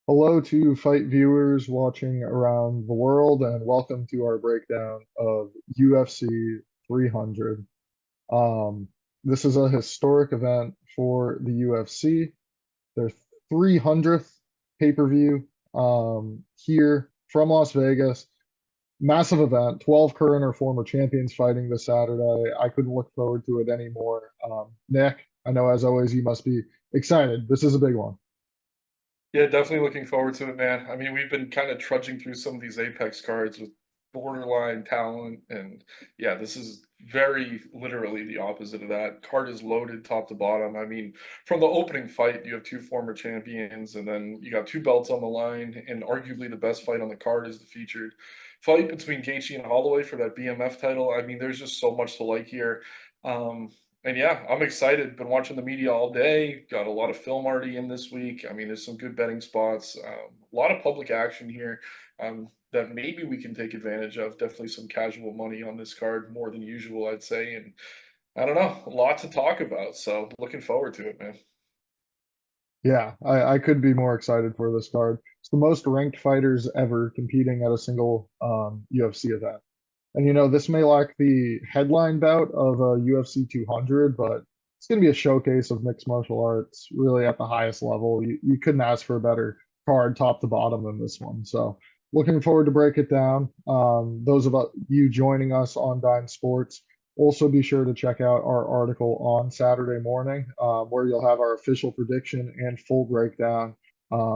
Hello to fight viewers watching around the world, and welcome to our breakdown of UFC 300. Um, this is a historic event for the UFC. Their 300th pay-per-view here from Las Vegas. Massive event, 12 current or former champions fighting this Saturday. I couldn't look forward to it anymore. Nick, I know as always you must be excited. This is a big one. Yeah, definitely looking forward to it, man. I mean, we've been kind of trudging through some of these Apex cards with borderline talent, and yeah, this is very literally the opposite of that. Card is loaded top to bottom. I mean, from the opening fight, you have two former champions, and then you got two belts on the line, and arguably the best fight on the card is the featured fight between Gaethje and Holloway for that BMF title. I mean, there's just so much to like here. And yeah, I'm excited. Been watching the media all day. Got a lot of film already in this week. I mean, there's some good betting spots. A lot of public action here that maybe we can take advantage of. Definitely some casual money on this card, more than usual, I'd say. And I don't know, a lot to talk about. So looking forward to it, man. Yeah, I could be more excited for this card. It's the most ranked fighters ever competing at a single UFC event. And this may lack the headline bout of a UFC 200, but it's going to be a showcase of mixed martial arts really at the highest level. You couldn't ask for a better card top to bottom than this one. So looking forward to break it down. Those of you joining us on Dine Sports, also be sure to check out our article on Saturday morning, where you'll have our official prediction and full breakdown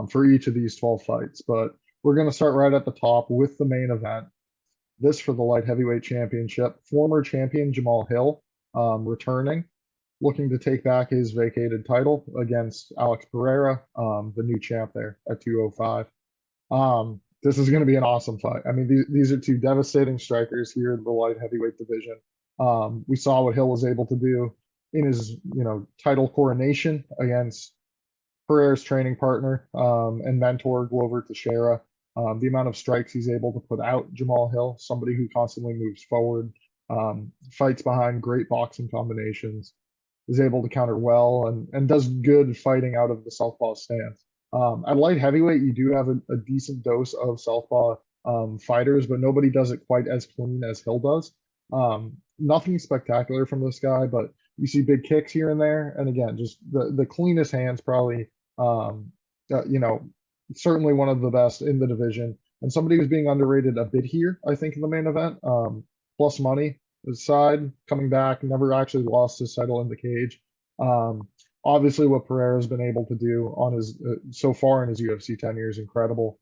for each of these 12 fights. But we're going to start right at the top with the main event. This for the light heavyweight championship. Former champion Jamahal Hill returning, looking to take back his vacated title against Alex Pereira, the new champ there at 205. This is going to be an awesome fight. I mean, these are two devastating strikers here in the light heavyweight division. We saw what Hill was able to do in his, title coronation against Pereira's training partner and mentor, Glover Teixeira. The amount of strikes he's able to put out, Jamahal Hill, somebody who constantly moves forward, fights behind great boxing combinations, is able to counter well and does good fighting out of the southpaw stance. At light heavyweight, you do have a decent dose of southpaw fighters, but nobody does it quite as clean as Hill does. Nothing spectacular from this guy, but you see big kicks here and there. And again, just the cleanest hands, probably, um, uh, you know, certainly one of the best in the division. And somebody who's being underrated a bit here, I think, in the main event. Plus money side coming back, never actually lost his title in the cage. Um, Obviously, what Pereira has been able to do on his so far in his UFC tenure is incredible.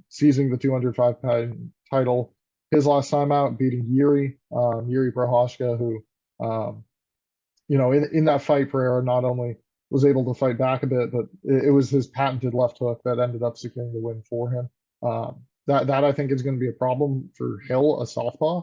Seizing the 205-pound title his last time out, beating Jiri Prochazka, who, um, in that fight, Pereira not only was able to fight back a bit, but it was his patented left hook that ended up securing the win for him. That I think is going to be a problem for Hill, a southpaw.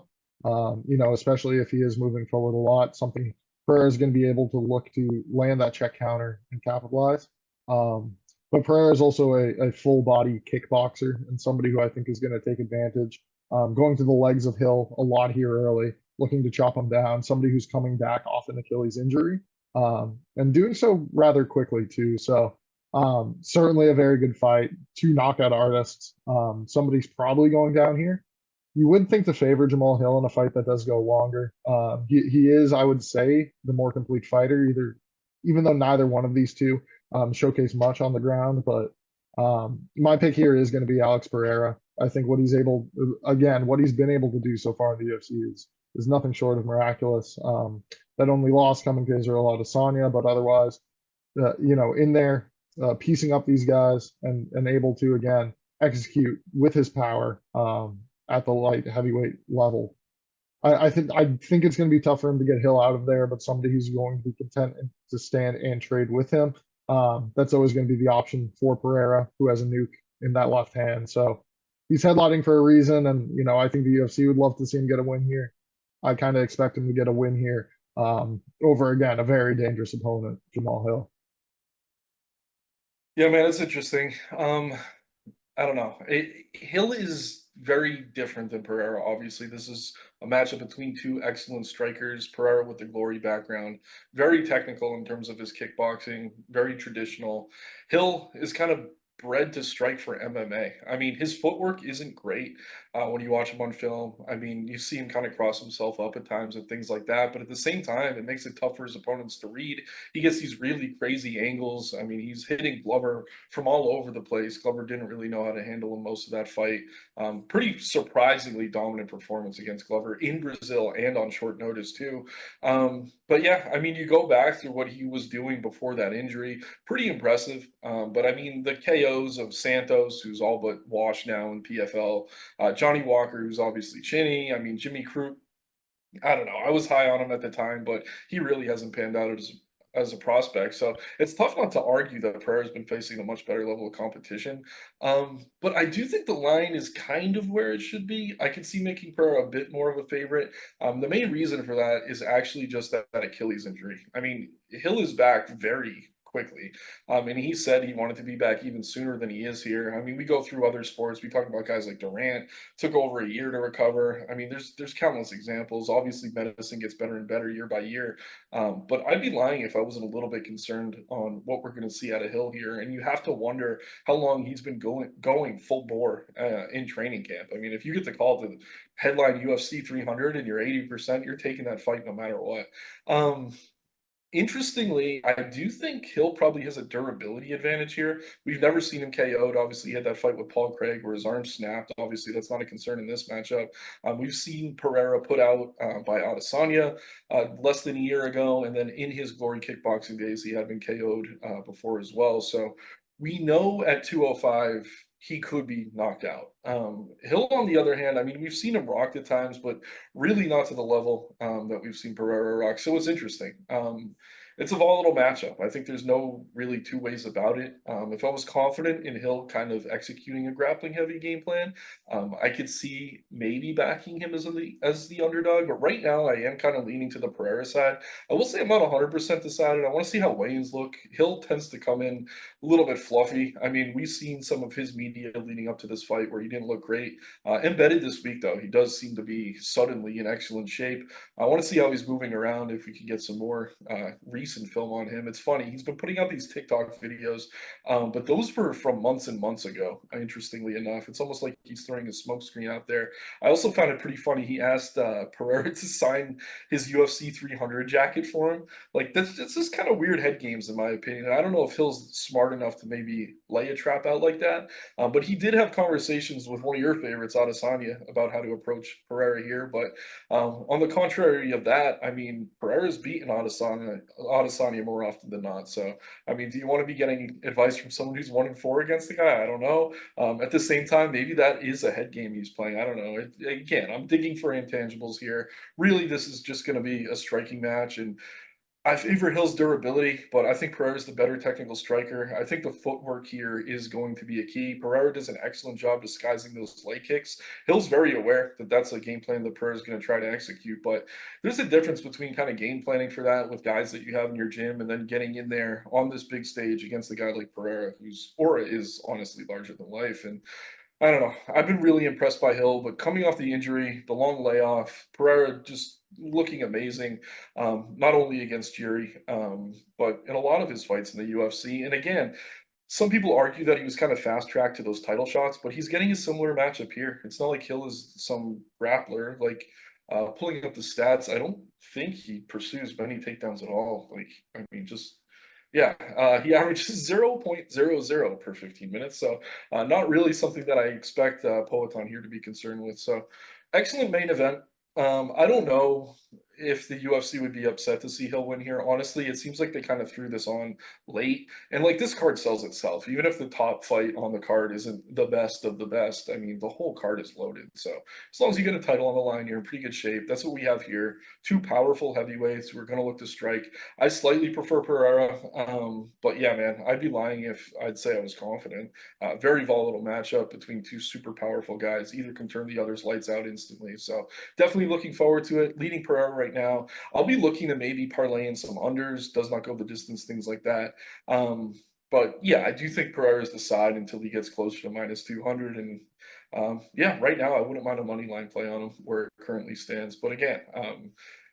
Especially if he is moving forward a lot, something Pereira is going to be able to look to land that check counter and capitalize. But Pereira is also a full body kickboxer and somebody who I think is going to take advantage, going to the legs of Hill a lot here early, looking to chop him down. Somebody who's coming back off an Achilles injury, and doing so rather quickly too. So certainly a very good fight. Two knockout artists. Somebody's probably going down here. You would think to favor Jamahal Hill in a fight that does go longer. He is, I would say, the more complete fighter. Even though neither one of these two showcase much on the ground, but my pick here is going to be Alex Pereira. I think what he's been able to do so far in the UFC is nothing short of miraculous. That only loss coming to Israel Adesanya, but otherwise, in there, piecing up these guys and able to again execute with his power at the light heavyweight level. I think it's going to be tough for him to get Hill out of there, but somebody who's going to be content to stand and trade with him. That's always going to be the option for Pereira, who has a nuke in that left hand. So he's headlining for a reason, and I think the UFC would love to see him get a win here. I kind of expect him to get a win here over again a very dangerous opponent, Jamahal Hill. Yeah, man, it's interesting. I don't know. Hill is very different than Pereira. Obviously, this is a matchup between two excellent strikers. Pereira with the glory background, very technical in terms of his kickboxing, very traditional. Hill is kind of bred to strike for MMA. I mean, his footwork isn't great when you watch him on film. I mean, you see him kind of cross himself up at times and things like that. But at the same time, it makes it tough for his opponents to read. He gets these really crazy angles. I mean, he's hitting Glover from all over the place. Glover didn't really know how to handle him most of that fight. Pretty surprisingly dominant performance against Glover in Brazil and on short notice too. But yeah, I mean, you go back through what he was doing before that injury, pretty impressive. But I mean, the KOs of Santos, who's all but washed now in PFL, Johnny Walker, who's obviously chinny. I mean, Jimmy Crute, I don't know. I was high on him at the time, but he really hasn't panned out as a prospect. So it's tough not to argue that Pereira's been facing a much better level of competition. But I do think the line is kind of where it should be. I could see making Pereira a bit more of a favorite. The main reason for that is actually just that Achilles injury. I mean, Hill is back very quickly. And he said he wanted to be back even sooner than he is here. I mean, we go through other sports. We talk about guys like Durant, took over a year to recover. I mean, there's countless examples. Obviously, medicine gets better and better year by year. But I'd be lying if I wasn't a little bit concerned on what we're going to see out of Hill here. And you have to wonder how long he's been going full bore in training camp. I mean, if you get the call to headline UFC 300 and you're 80%, you're taking that fight no matter what. Interestingly, I do think Hill probably has a durability advantage here. We've never seen him KO'd. Obviously, he had that fight with Paul Craig where his arm snapped. Obviously, that's not a concern in this matchup. We've seen Pereira put out by Adesanya less than a year ago, and then in his glory kickboxing days, he had been KO'd before as well. So we know at 205 he could be knocked out. Hill, on the other hand, I mean, we've seen him rocked at times, but really not to the level that we've seen Pereira rock. So it's interesting. It's a volatile matchup. I think there's no really two ways about it. If I was confident in Hill kind of executing a grappling heavy game plan, I could see maybe backing him as the underdog. But right now, I am kind of leaning to the Pereira side. I will say I'm not 100% decided. I want to see how weigh-ins look. Hill tends to come in a little bit fluffy. I mean, we've seen some of his media leading up to this fight where he didn't look great. Embedded this week, though, he does seem to be suddenly in excellent shape. I want to see how he's moving around, if we can get some more recent film on him. It's funny, he's been putting out these TikTok videos, but those were from months and months ago, interestingly enough. It's almost like he's throwing a smokescreen out there. I also found it pretty funny. He asked Pereira to sign his UFC 300 jacket for him. Like, that's just kind of weird head games, in my opinion. I don't know if Hill's smart enough to maybe lay a trap out like that, but he did have conversations with one of your favorites, Adesanya, about how to approach Pereira here. But on the contrary of that, I mean, Pereira's beaten Adesanya more often than not. So, I mean, do you want to be getting advice from someone who's 1-4 against the guy? I don't know. At the same time, maybe that is a head game he's playing. I don't know. Again, I'm digging for intangibles here. Really, this is just going to be a striking match, and I favor Hill's durability, but I think Pereira's the better technical striker. I think the footwork here is going to be a key. Pereira does an excellent job disguising those leg kicks. Hill's very aware that that's a game plan that Pereira's going to try to execute, but there's a difference between kind of game planning for that with guys that you have in your gym and then getting in there on this big stage against a guy like Pereira, whose aura is honestly larger than life. And I don't know. I've been really impressed by Hill, but coming off the injury, the long layoff, Pereira just looking amazing, not only against Jiri, but in a lot of his fights in the UFC. And again, some people argue that he was kind of fast tracked to those title shots, but he's getting a similar matchup here. It's not like Hill is some grappler. Like, pulling up the stats, I don't think he pursues many takedowns at all. Like, I mean, just yeah, he averages 0.00 per 15 minutes. So, not really something that I expect Poetan here to be concerned with. So, excellent main event. I don't know if the UFC would be upset to see Hill win here. Honestly, it seems like they kind of threw this on late. And like, this card sells itself. Even if the top fight on the card isn't the best of the best, I mean, the whole card is loaded. So as long as you get a title on the line, you're in pretty good shape. That's what we have here. Two powerful heavyweights who are going to look to strike. I slightly prefer Pereira. But yeah, man, I'd be lying if I'd say I was confident. Very volatile matchup between two super powerful guys. Either can turn the other's lights out instantly. So definitely looking forward to it. Leading Pereira right now. I'll be looking to maybe parlay in some unders, does not go the distance, things like that. But yeah, I do think Pereira is the side until he gets closer to minus 200. And yeah, right now I wouldn't mind a money line play on him where it currently stands. But again,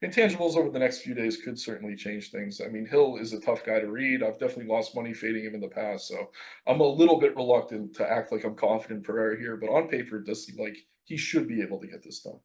intangibles over the next few days could certainly change things. I mean, Hill is a tough guy to read. I've definitely lost money fading him in the past, so I'm a little bit reluctant to act like I'm confident in Pereira here. But on paper, it does seem like he should be able to get this done.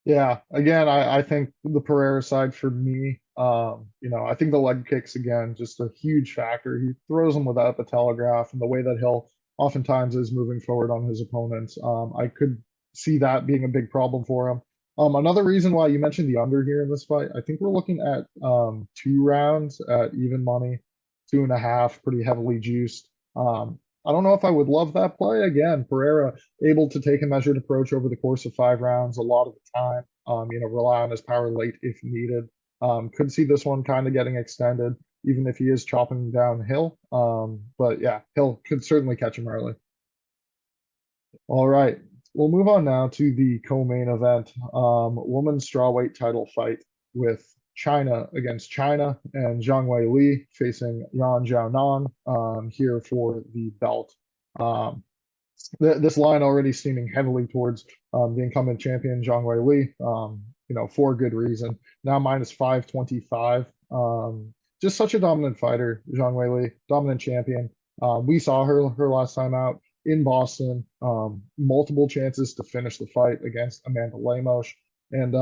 Yeah, again, I think the Pereira side for me, I think the leg kicks again, just a huge factor. He throws them without the telegraph and the way that he'll oftentimes is moving forward on his opponents. I could see that being a big problem for him. Another reason why you mentioned the under here in this fight, I think we're looking at 2 rounds at even money, 2.5, pretty heavily juiced. I don't know if I would love that play. Again, Pereira able to take a measured approach over the course of 5 rounds a lot of the time. Rely on his power late if needed. Could see this one kind of getting extended, even if he is chopping downhill. But yeah, Hill could certainly catch him early. All right. We'll move on now to the co-main event, women's strawweight title fight with China against China and Zhang Weili facing Yan Xiaonan here for the belt. Um, this line already steaming heavily towards the incumbent champion Zhang Weili, for good reason. Now minus 525. Just such a dominant fighter, Zhang Weili, dominant champion. We saw her last time out in Boston. Multiple chances to finish the fight against Amanda Lemos, and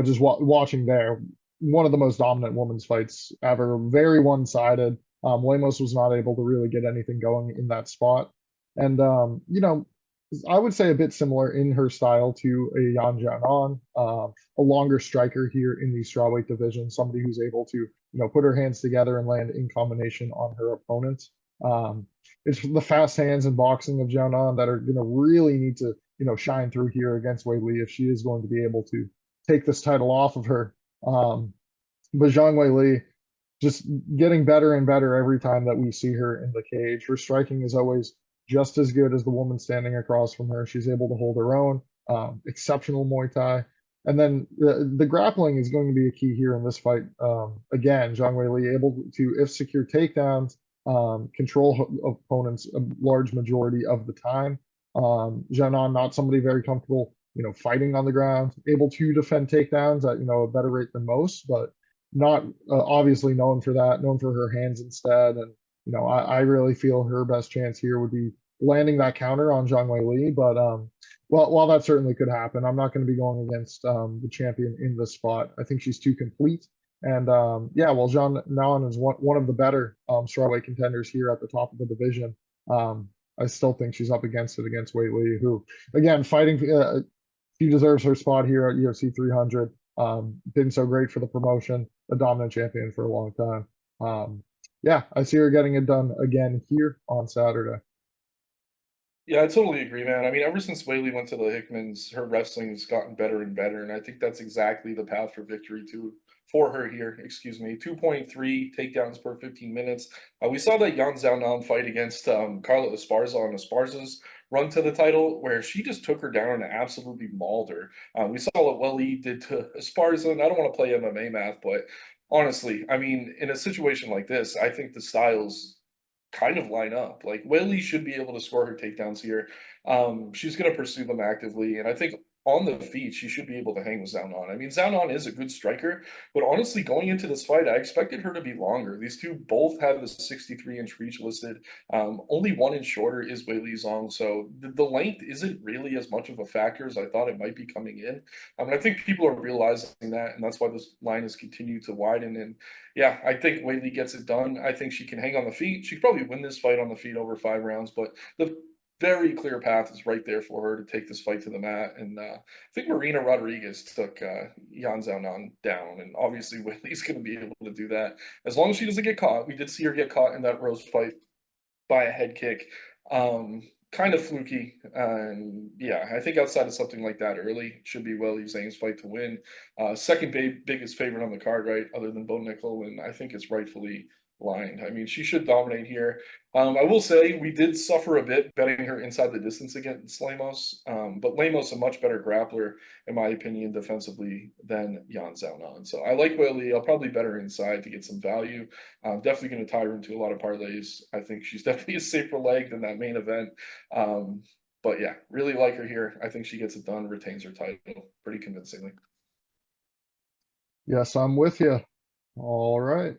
just watching there, one of the most dominant women's fights ever. Very one-sided. Lemos was not able to really get anything going in that spot. And I would say a bit similar in her style to a Yan Jianan, a longer striker here in the strawweight division, somebody who's able to put her hands together and land in combination on her opponents. Um, it's the fast hands and boxing of Jianan that are going to really need to shine through here against Weili if she is going to be able to take this title off of her. Um, but Zhang Weili just getting better and better every time that we see her in the cage. Her striking is always just as good as the woman standing across from her. She's able to hold her own. Exceptional Muay Thai. And then the grappling is going to be a key here in this fight. Again, Zhang Weili able to, if secure takedowns, control opponents a large majority of the time. Jianan, not somebody very comfortable, fighting on the ground, able to defend takedowns at, a better rate than most, but not obviously known for that, known for her hands instead. And, I really feel her best chance here would be landing that counter on Zhang Weili. But while that certainly could happen, I'm not going to be going against the champion in this spot. I think she's too complete. And while Zhang Nan is one of the better strawweight contenders here at the top of the division, I still think she's up against it against Weili, who, again, fighting, she deserves her spot here at UFC 300. Been so great for the promotion, a dominant champion for a long time. I see her getting it done again here on Saturday. Yeah, I totally agree, man. I mean, ever since Weili went to the Hickmans, her wrestling's gotten better and better, and I think that's exactly the path for victory too for her here. Excuse me, 2.3 takedowns per 15 minutes. We saw that Yan Xiaonan fight against Carla Esparza on Esparza's run to the title, where she just took her down and absolutely mauled her. We saw what Weili did to Esparza, and I don't want to play MMA math, but honestly, I mean, in a situation like this, I think the styles kind of line up. Like Weili should be able to score her takedowns here. She's going to pursue them actively, and I think on the feet she should be able to hang with Zhang. I mean, Zhang is a good striker, but honestly, going into this fight, I expected her to be longer. These two both have the 63-inch reach listed. Only 1 inch shorter is Weili Zhang, so the length isn't really as much of a factor as I thought it might be coming in. I think people are realizing that, and that's why this line has continued to widen. And yeah, I think Weili gets it done. I think she can hang on the feet. She could probably win this fight on the feet over 5 rounds, but the very clear path is right there for her to take this fight to the mat. And I think Marina Rodriguez took Yan Xiaonan down, and obviously Weili's going to be able to do that as long as she doesn't get caught. We did see her get caught in that Rose fight by a head kick. Kind of fluky. And yeah, I think outside of something like that early, should be Weili Zhang's fight to win. Second biggest favorite on the card, right? Other than Bo Nickel, and I think it's rightfully lined. I mean, she should dominate here. I will say we did suffer a bit betting her inside the distance against Lemos, but Lemos a much better grappler, in my opinion, defensively than Yan Xiaonan. So I like Weili. I'll probably bet her inside to get some value. I'm definitely going to tie her into a lot of parlays. I think she's definitely a safer leg than that main event. Um, But yeah, really like her here. I think she gets it done, retains her title pretty convincingly. Yes, I'm with you. All right.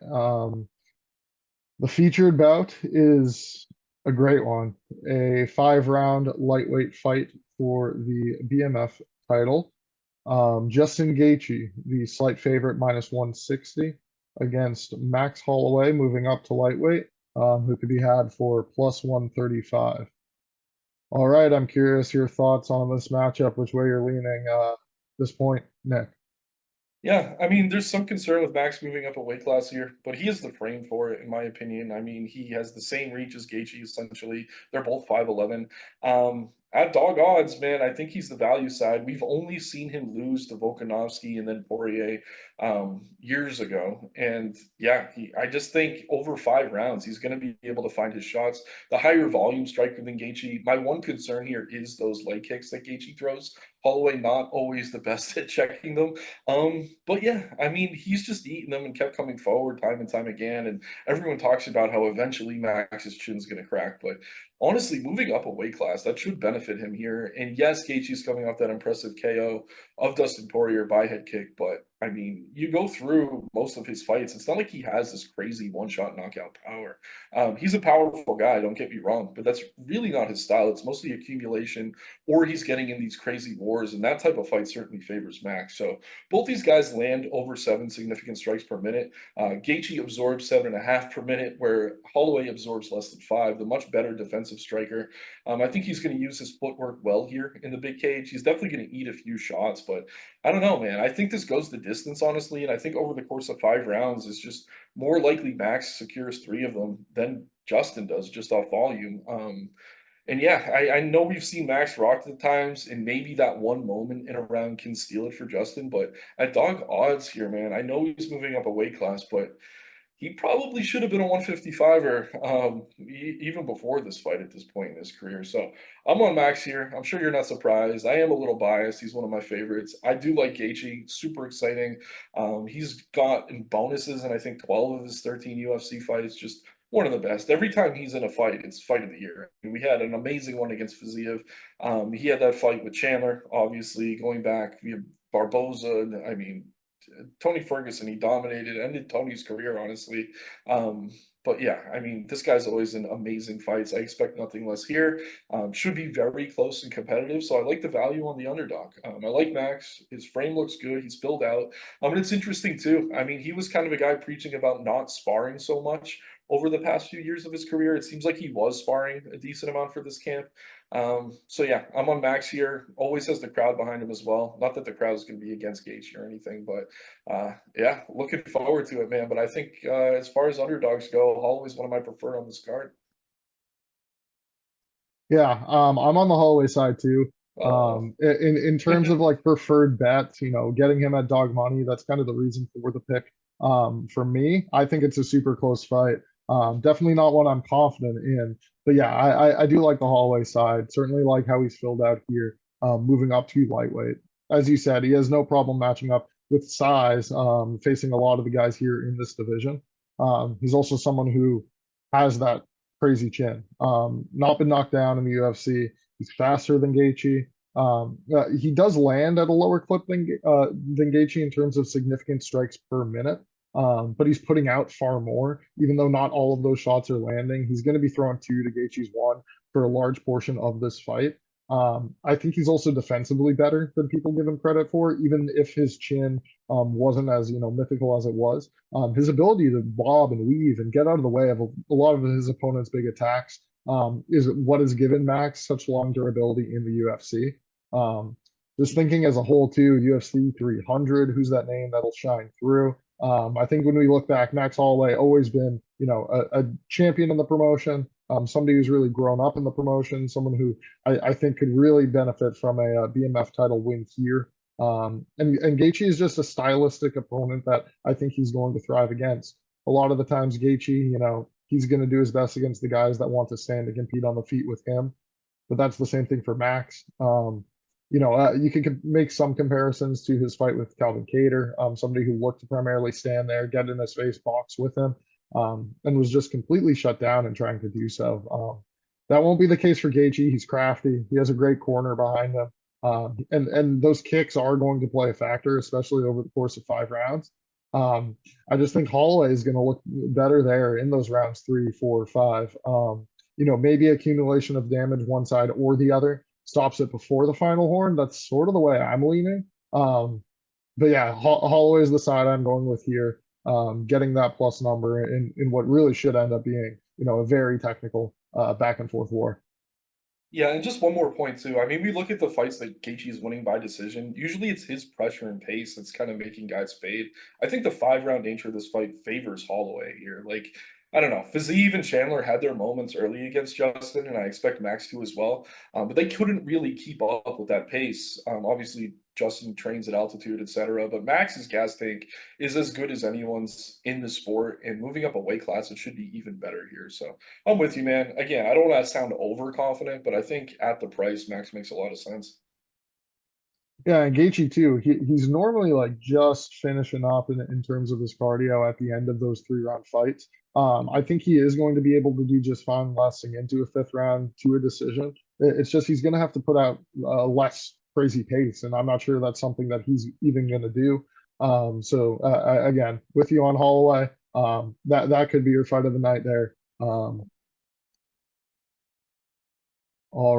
The featured bout is a great one. A 5-round lightweight fight for the BMF title. Justin Gaethje, the slight favorite, minus 160, against Max Holloway, moving up to lightweight, who could be had for plus 135. All right, I'm curious your thoughts on this matchup, which way you're leaning this point, Nick. Yeah, I mean, there's some concern with Max moving up a weight class here, but he is the frame for it, in my opinion. I mean, he has the same reach as Gaethje, essentially. They're both 5'11". At dog odds, man, I think he's the value side. We've only seen him lose to Volkanovski and then Poirier years ago. And yeah, I just think over 5 rounds, he's going to be able to find his shots. The higher volume striker than Gaethje. My one concern here is those leg kicks that Gaethje throws. Holloway not always the best at checking them. But yeah, I mean, he's just eating them and kept coming forward time and time again. And everyone talks about how eventually Max's chin's going to crack. But honestly, moving up a weight class, that should benefit him here. And yes, Gaethje's coming off that impressive KO of Dustin Poirier by head kick. But I mean, you go through most of his fights, it's not like he has this crazy one-shot knockout power. He's a powerful guy, don't get me wrong, but that's really not his style. It's mostly accumulation, or he's getting in these crazy wars, and that type of fight certainly favors Max. So both these guys land over 7 significant strikes per minute. Gaethje absorbs 7.5 per minute, where Holloway absorbs less than 5. The much better defensive striker. I think he's going to use his footwork well here in the big cage. He's definitely going to eat a few shots, but I don't know, man. I think this goes the distance, honestly, and I think over the course of 5 rounds, it's just more likely Max secures 3 of them than Justin does, just off volume. And yeah, I know we've seen Max rock at times, and maybe that one moment in a round can steal it for Justin. But at dog odds here, man, I know he's moving up a weight class, but he probably should have been a 155er even before this fight at this point in his career. So I'm on Max here. I'm sure you're not surprised. I am a little biased. He's one of my favorites. I do like Gaethje. Super exciting. He's gotten bonuses in I think 12 of his 13 UFC fights. Just one of the best. Every time he's in a fight, it's fight of the year. We had an amazing one against Fiziev. He had that fight with Chandler, obviously, going back via Barboza. I mean, Tony Ferguson, he dominated, ended Tony's career, honestly. But yeah, I mean, this guy's always in amazing fights. I expect nothing less here. Should be very close and competitive. So I like the value on the underdog. I like Max. His frame looks good. He's filled out. And it's interesting too. I mean, he was kind of a guy preaching about not sparring so much over the past few years of his career. It seems like he was sparring a decent amount for this camp. So yeah, I'm on Max here. Always has the crowd behind him as well. Not that the crowd is going to be against Gaethje or anything, but yeah, looking forward to it, man. But I think as far as underdogs go, Holloway's one of my preferred on this card. Yeah, I'm on the Holloway side too. Oh, In terms of like preferred bets, getting him at dog money, that's kind of the reason for the pick. For me, I think it's a super close fight. Definitely not one I'm confident in, but yeah, I do like the Holloway side. Certainly like how he's filled out here, moving up to lightweight. As you said, he has no problem matching up with size, facing a lot of the guys here in this division. He's also someone who has that crazy chin. Not been knocked down in the UFC. He's faster than Gaethje. He does land at a lower clip than Gaethje in terms of significant strikes per minute. But he's putting out far more, even though not all of those shots are landing. He's going to be throwing 2 to Gaethje's 1 for a large portion of this fight. I think he's also defensively better than people give him credit for, even if his chin wasn't as mythical as it was. His ability to bob and weave and get out of the way of a lot of his opponent's big attacks is what has given Max such long durability in the UFC. Just thinking as a whole, too, UFC 300, who's that name that'll shine through? I think when we look back, Max Holloway always been, a champion in the promotion, somebody who's really grown up in the promotion, someone who I think could really benefit from a BMF title win here. And Gaethje is just a stylistic opponent that I think he's going to thrive against. A lot of the times, Gaethje, he's going to do his best against the guys that want to stand and compete on the feet with him. But that's the same thing for Max. You can make some comparisons to his fight with Calvin Kattar, somebody who looked to primarily stand there, get in his face, box with him, and was just completely shut down in trying to do so. That won't be the case for Gaethje. He's crafty. He has a great corner behind him. And those kicks are going to play a factor, especially over the course of 5 rounds. I just think Holloway is going to look better there in those rounds 3, 4, 5. Maybe accumulation of damage one side or the other stops it before the final horn. That's sort of the way I'm leaning. But yeah, Holloway is the side I'm going with here. Getting that plus number in what really should end up being, a very technical back and forth war. Yeah, and just one more point too. I mean, we look at the fights that Gaethje is winning by decision. Usually, it's his pressure and pace that's kind of making guys fade. I think the 5 round nature of this fight favors Holloway here. Like, I don't know, Fiziev and Chandler had their moments early against Justin, and I expect Max to as well. But they couldn't really keep up with that pace. Obviously, Justin trains at altitude, etc. But Max's gas tank is as good as anyone's in the sport, and moving up a weight class, it should be even better here. So I'm with you, man. Again, I don't want to sound overconfident, but I think at the price, Max makes a lot of sense. Yeah, and Gaethje too. He's normally like just finishing up in terms of his cardio at the end of those 3 round fights. I think he is going to be able to do just fine lasting into a 5th round to a decision. It's just he's going to have to put out less crazy pace, and I'm not sure that's something that he's even going to do. Again, with you on Holloway, that could be your fight of the night there. All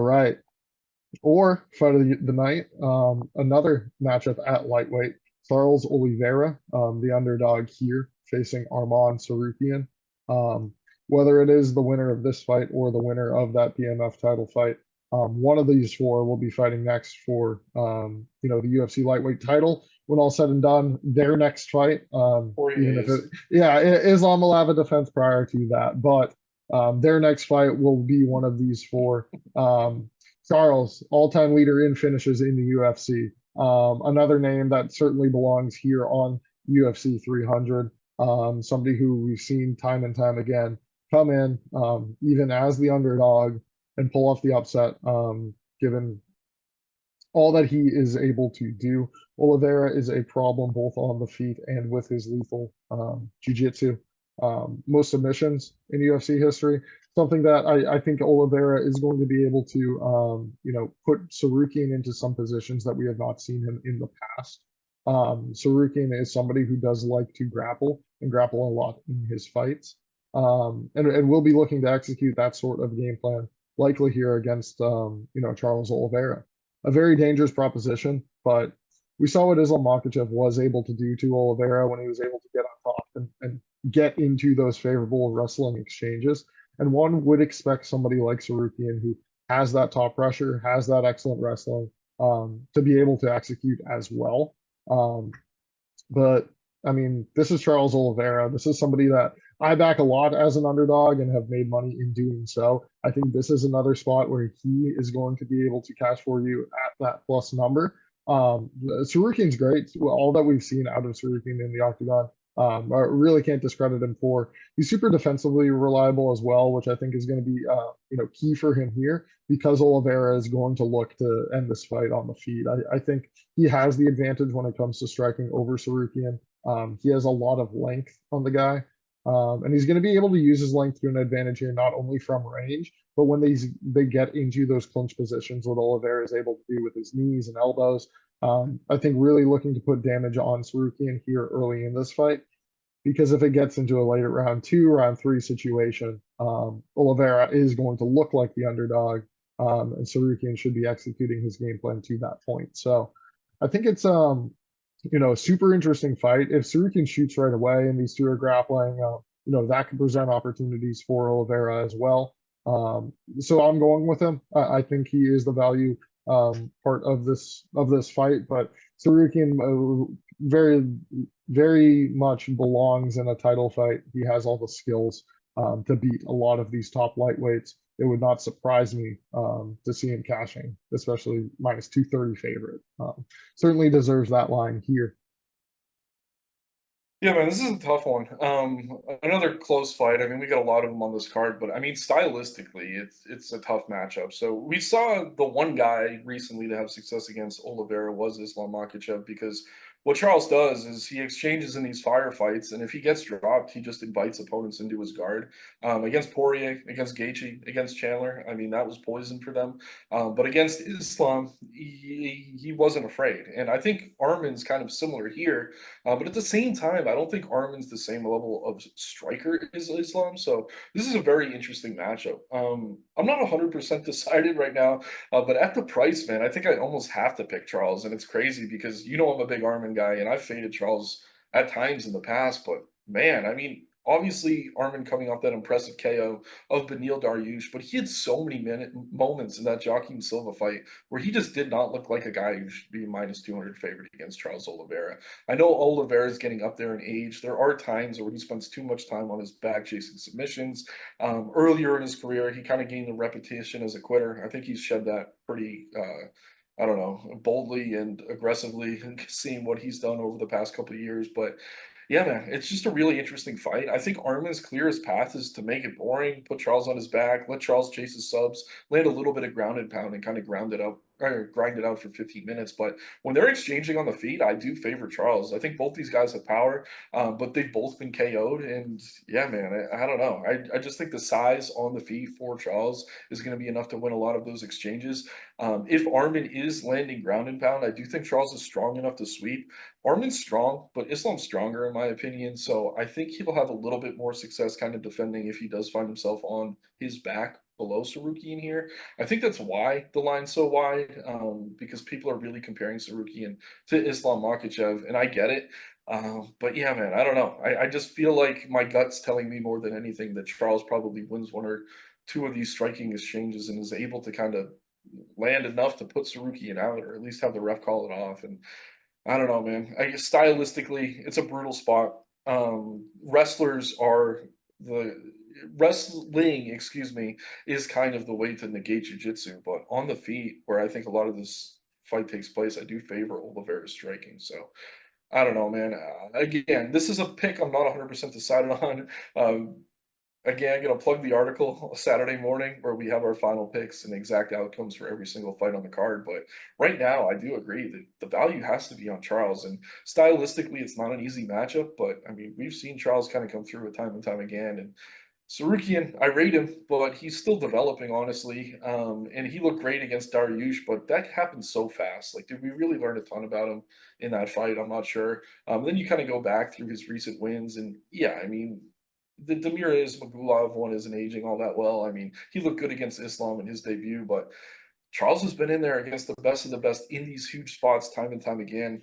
right. Or fight of the night, another matchup at lightweight. Charles Oliveira, the underdog here, facing Arman Tsarukyan. Um, whether it is the winner of this fight or the winner of that PMF title fight, one of these four will be fighting next for the UFC lightweight title. When all said and done, their next fight, even if Poirier's. Islam will have a defense prior to that, but their next fight will be one of these four. Charles, all-time leader in finishes in the UFC. Another name that certainly belongs here on UFC 300. Somebody who we've seen time and time again come in, even as the underdog, and pull off the upset, given all that he is able to do. Oliveira is a problem both on the feet and with his lethal jiu-jitsu. Most submissions in UFC history. Something that I think Oliveira is going to be able to, put Tsarukyan into some positions that we have not seen him in the past. Tsarukyan is somebody who does like to grapple and grapple a lot in his fights. And we'll be looking to execute that sort of game plan likely here against, Charles Oliveira. A very dangerous proposition, but we saw what Islam Makhachev was able to do to Oliveira when he was able to get on top and get into those favorable wrestling exchanges. And one would expect somebody like Tsarukyan, who has that top pressure, has that excellent wrestling, to be able to execute as well. But I mean, this is Charles Oliveira. This is somebody that I back a lot as an underdog and have made money in doing so. I think this is another spot where he is going to be able to cash for you at that plus number. Tsarukyan's great. All that we've seen out of Tsarukyan in the octagon, I really can't discredit him for. He's super defensively reliable as well, which I think is going to be key for him here because Oliveira is going to look to end this fight on the feet. I think he has the advantage when it comes to striking over Tsarukyan. He has a lot of length on the guy. And he's going to be able to use his length to an advantage here, not only from range, but when they get into those clinch positions, what Oliveira is able to do with his knees and elbows. I think really looking to put damage on Tsarukyan here early in this fight, because if it gets into a later round 2, round 3 situation, Oliveira is going to look like the underdog, and Tsarukyan should be executing his game plan to that point. So I think it's a super interesting fight. If Tsarukyan shoots right away and these two are grappling, that could present opportunities for Oliveira as well. So I'm going with him. I think he is the value part of this fight, but Tsarukyan very very much belongs in a title fight. He has all the skills to beat a lot of these top lightweights. It would not surprise me to see him cashing, especially minus 230 favorite. Certainly deserves that line here. Yeah, man, this is a tough one. Another close fight. I mean, we got a lot of them on this card, but I mean, stylistically, it's a tough matchup. So we saw the one guy recently to have success against Oliveira was Islam Makhachev because what Charles does is he exchanges in these firefights, and if he gets dropped, he just invites opponents into his guard. Against Poirier, against Gaethje, against Chandler, I mean, that was poison for them. But against Islam, he wasn't afraid. And I think Arman's kind of similar here. But at the same time, I don't think Arman's the same level of striker as Islam. So this is a very interesting matchup. I'm not 100% decided right now, but at the price, man, I think I almost have to pick Charles. And it's crazy because I'm a big Arman guy, and I've faded Charles at times in the past. But man, I mean, obviously Arman coming off that impressive KO of Beneil Dariush, but he had so many moments in that Joaquin Silva fight where he just did not look like a guy who should be minus 200 favorite against Charles Oliveira. I know Oliveira is getting up there in age. There are times where he spends too much time on his back chasing submissions. Earlier in his career, he kind of gained a reputation as a quitter. I think he's shed that pretty, I don't know, boldly and aggressively, seeing what he's done over the past couple of years. But yeah, man, it's just a really interesting fight. I think Arman's clearest path is to make it boring, put Charles on his back, let Charles chase his subs, land a little bit of ground and pound, and kind of ground it up or grind it out for 15 minutes. But when they're exchanging on the feet, I do favor Charles. I think both these guys have power, but they've both been KO'd. And yeah, man, I don't know. I just think the size on the feet for Charles is going to be enough to win a lot of those exchanges. If Arman is landing ground and pound, I do think Charles is strong enough to sweep. Armin's strong, but Islam's stronger in my opinion. So I think he'll have a little bit more success kind of defending if he does find himself on his back below Tsarukyan here. I think that's why the line's so wide, because people are really comparing Tsarukyan to Islam Makhachev, and I get it. But yeah, man, I don't know. I just feel like my gut's telling me more than anything that Charles probably wins one or two of these striking exchanges and is able to kind of land enough to put Tsarukyan out, or at least have the ref call it off. And I don't know, man. I guess stylistically, it's a brutal spot. Wrestlers are the wrestling, excuse me, is kind of the way to negate jujitsu. But on the feet, where I think a lot of this fight takes place, I do favor Oliveira's striking. So I don't know, man. Again, this is a pick I'm not 100% decided on. Um, Again, gonna plug the article Saturday morning where we have our final picks and exact outcomes for every single fight on the card. But right now, I do agree that the value has to be on Charles. And stylistically, it's not an easy matchup, but I mean, we've seen Charles kind of come through it time and time again. And Tsarukyan, I rate him, but he's still developing, honestly. And he looked great against Dariush, but that happened so fast. Like, did we really learn a ton about him in that fight? I'm not sure. Then you kind of go back through his recent wins, and yeah, I mean, the Demirez Magulov one isn't aging all that well. I mean, he looked good against Islam in his debut, but Charles has been in there against the best of the best in these huge spots time and time again.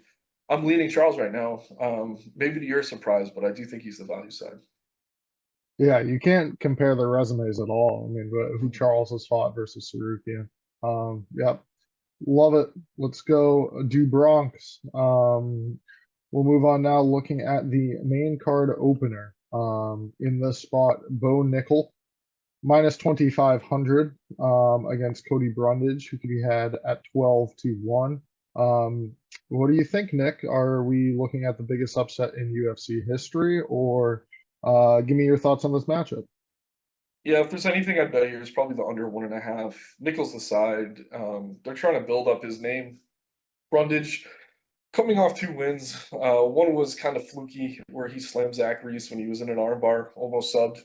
I'm leaning Charles right now. Maybe to your surprise, but I do think he's the value side. Yeah, you can't compare their resumes at all. I mean, who Mhm. Charles has fought versus Tsarukyan. Yeah, love it. Let's go do Bronx. We'll move on now, looking at the main card opener. In this spot, Bo Nickel minus 2,500 against Cody Brundage, who could be had at 12-1. What do you think, Nick? Are we looking at the biggest upset in UFC history, or give me your thoughts on this matchup? Yeah, if there's anything I'd bet here, it's probably the under 1.5. Nichols aside, they're trying to build up his name. Brundage coming off two wins. One was kind of fluky, where he slammed Zach Reese when he was in an armbar, almost subbed.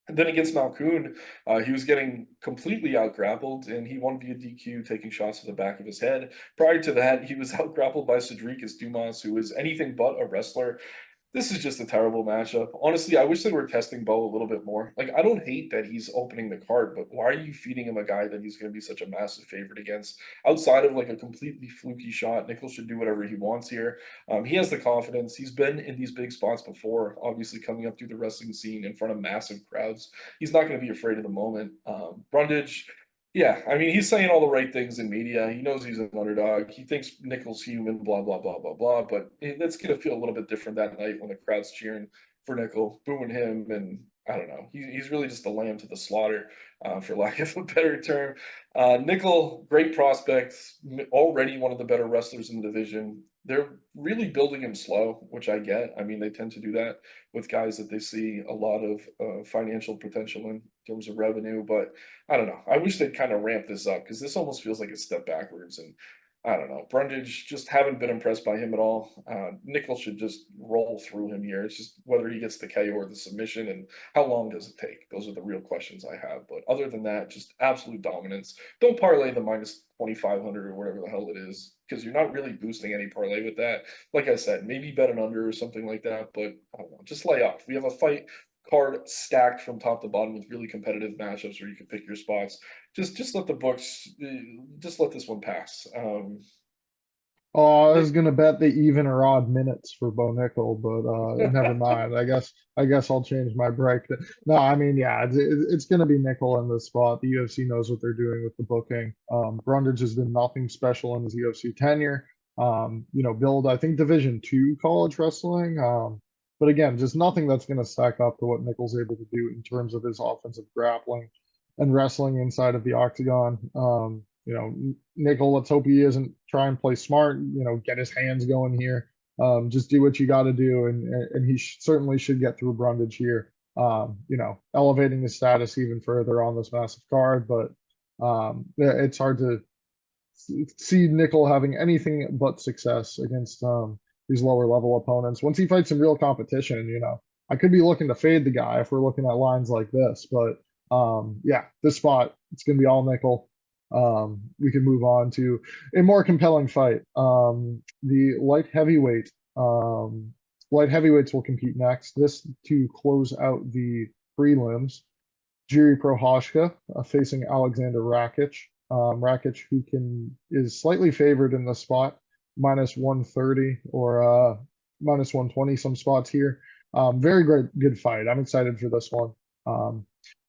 And then against Malkoon, he was getting completely out grappled, and he won via DQ, taking shots to the back of his head. Prior to that, he was out grappled by Cedric Dumas, who is anything but a wrestler. This is just a terrible matchup. Honestly, I wish they were testing Bo a little bit more. Like, I don't hate that he's opening the card, but why are you feeding him a guy that he's going to be such a massive favorite against? Outside of like a completely fluky shot, Nichols should do whatever he wants here. He has the confidence. He's been in these big spots before, obviously coming up through the wrestling scene in front of massive crowds. He's not going to be afraid of the moment. Brundage, yeah, I mean, he's saying all the right things in media. He knows he's an underdog. He thinks Nichols human, blah, blah, blah, blah, blah. But that's going to feel a little bit different that night when the crowd's cheering for Nickel, booing him. And I don't know. He's really just a lamb to the slaughter, for lack of a better term. Nickel, great prospect, already one of the better wrestlers in the division. They're really building him slow, which I get. I mean, they tend to do that with guys that they see a lot of financial potential in terms of revenue. But I don't know. I wish they'd kind of ramp this up because this almost feels like a step backwards. And I don't know. Brundage, just haven't been impressed by him at all. Nickel should just roll through him here. It's just whether he gets the KO or the submission, and how long does it take? Those are the real questions I have. But other than that, just absolute dominance. Don't parlay the minus 2,500 or whatever the hell it is, because you're not really boosting any parlay with that. Like I said, maybe bet an under or something like that, but I don't know, just lay off. We have a fight card stacked from top to bottom with really competitive matchups where you can pick your spots. Just let the books, just let this one pass. Oh, I was Nick, gonna bet the even or odd minutes for Bo Nickel, but never mind. I guess I'll change my break. No, I mean, yeah, it's gonna be Nickel in this spot. The UFC knows what they're doing with the booking. Brundage has been nothing special in his UFC tenure. Build, I think, Division II college wrestling. But again, just nothing that's gonna stack up to what Nickel's able to do in terms of his offensive grappling and wrestling inside of the octagon. Nickel, let's hope he isn't try and play smart, get his hands going here. Just do what you got to do, and he certainly should get through Brundage here. Elevating his status even further on this massive card, but it's hard to see Nickel having anything but success against these lower level opponents. Once he fights in real competition, I could be looking to fade the guy if we're looking at lines like this, but yeah, this spot it's going to be all Nickel. We can move on to a more compelling fight. The light heavyweights will compete next. This to close out the prelims. Jiri Prochazka facing Aleksandar Rakic. Rakic, who is slightly favored in the spot, minus 130 or minus 120 some spots here. Very great, good fight. I'm excited for this one.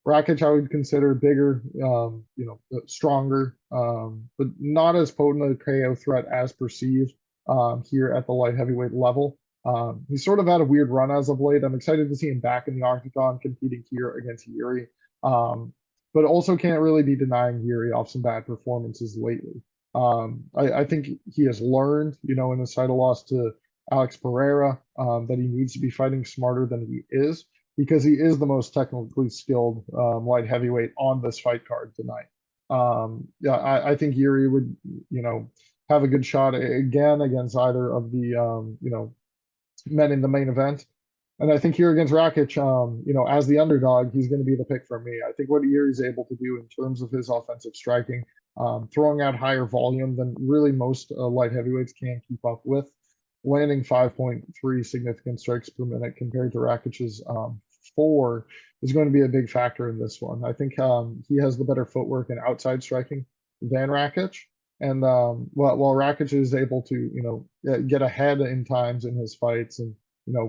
Rakic, I would consider bigger, stronger, but not as potent a KO threat as perceived here at the light heavyweight level. He's sort of had a weird run as of late. I'm excited to see him back in the octagon competing here against Jiri, but also can't really be denying Jiri off some bad performances lately. I think he has learned, in his title loss to Alex Pereira, that he needs to be fighting smarter than he is because he is the most technically skilled light heavyweight on this fight card tonight. Yeah, I think Jiri would, have a good shot again against either of the, men in the main event. And I think here against Rakic, as the underdog, he's going to be the pick for me. I think what Jiri's able to do in terms of his offensive striking, throwing out higher volume than really most light heavyweights can keep up with, landing 5.3 significant strikes per minute compared to Rakic's 4 is going to be a big factor in this one. I think he has the better footwork and outside striking than Rakic. And while Rakic is able to, get ahead in times in his fights and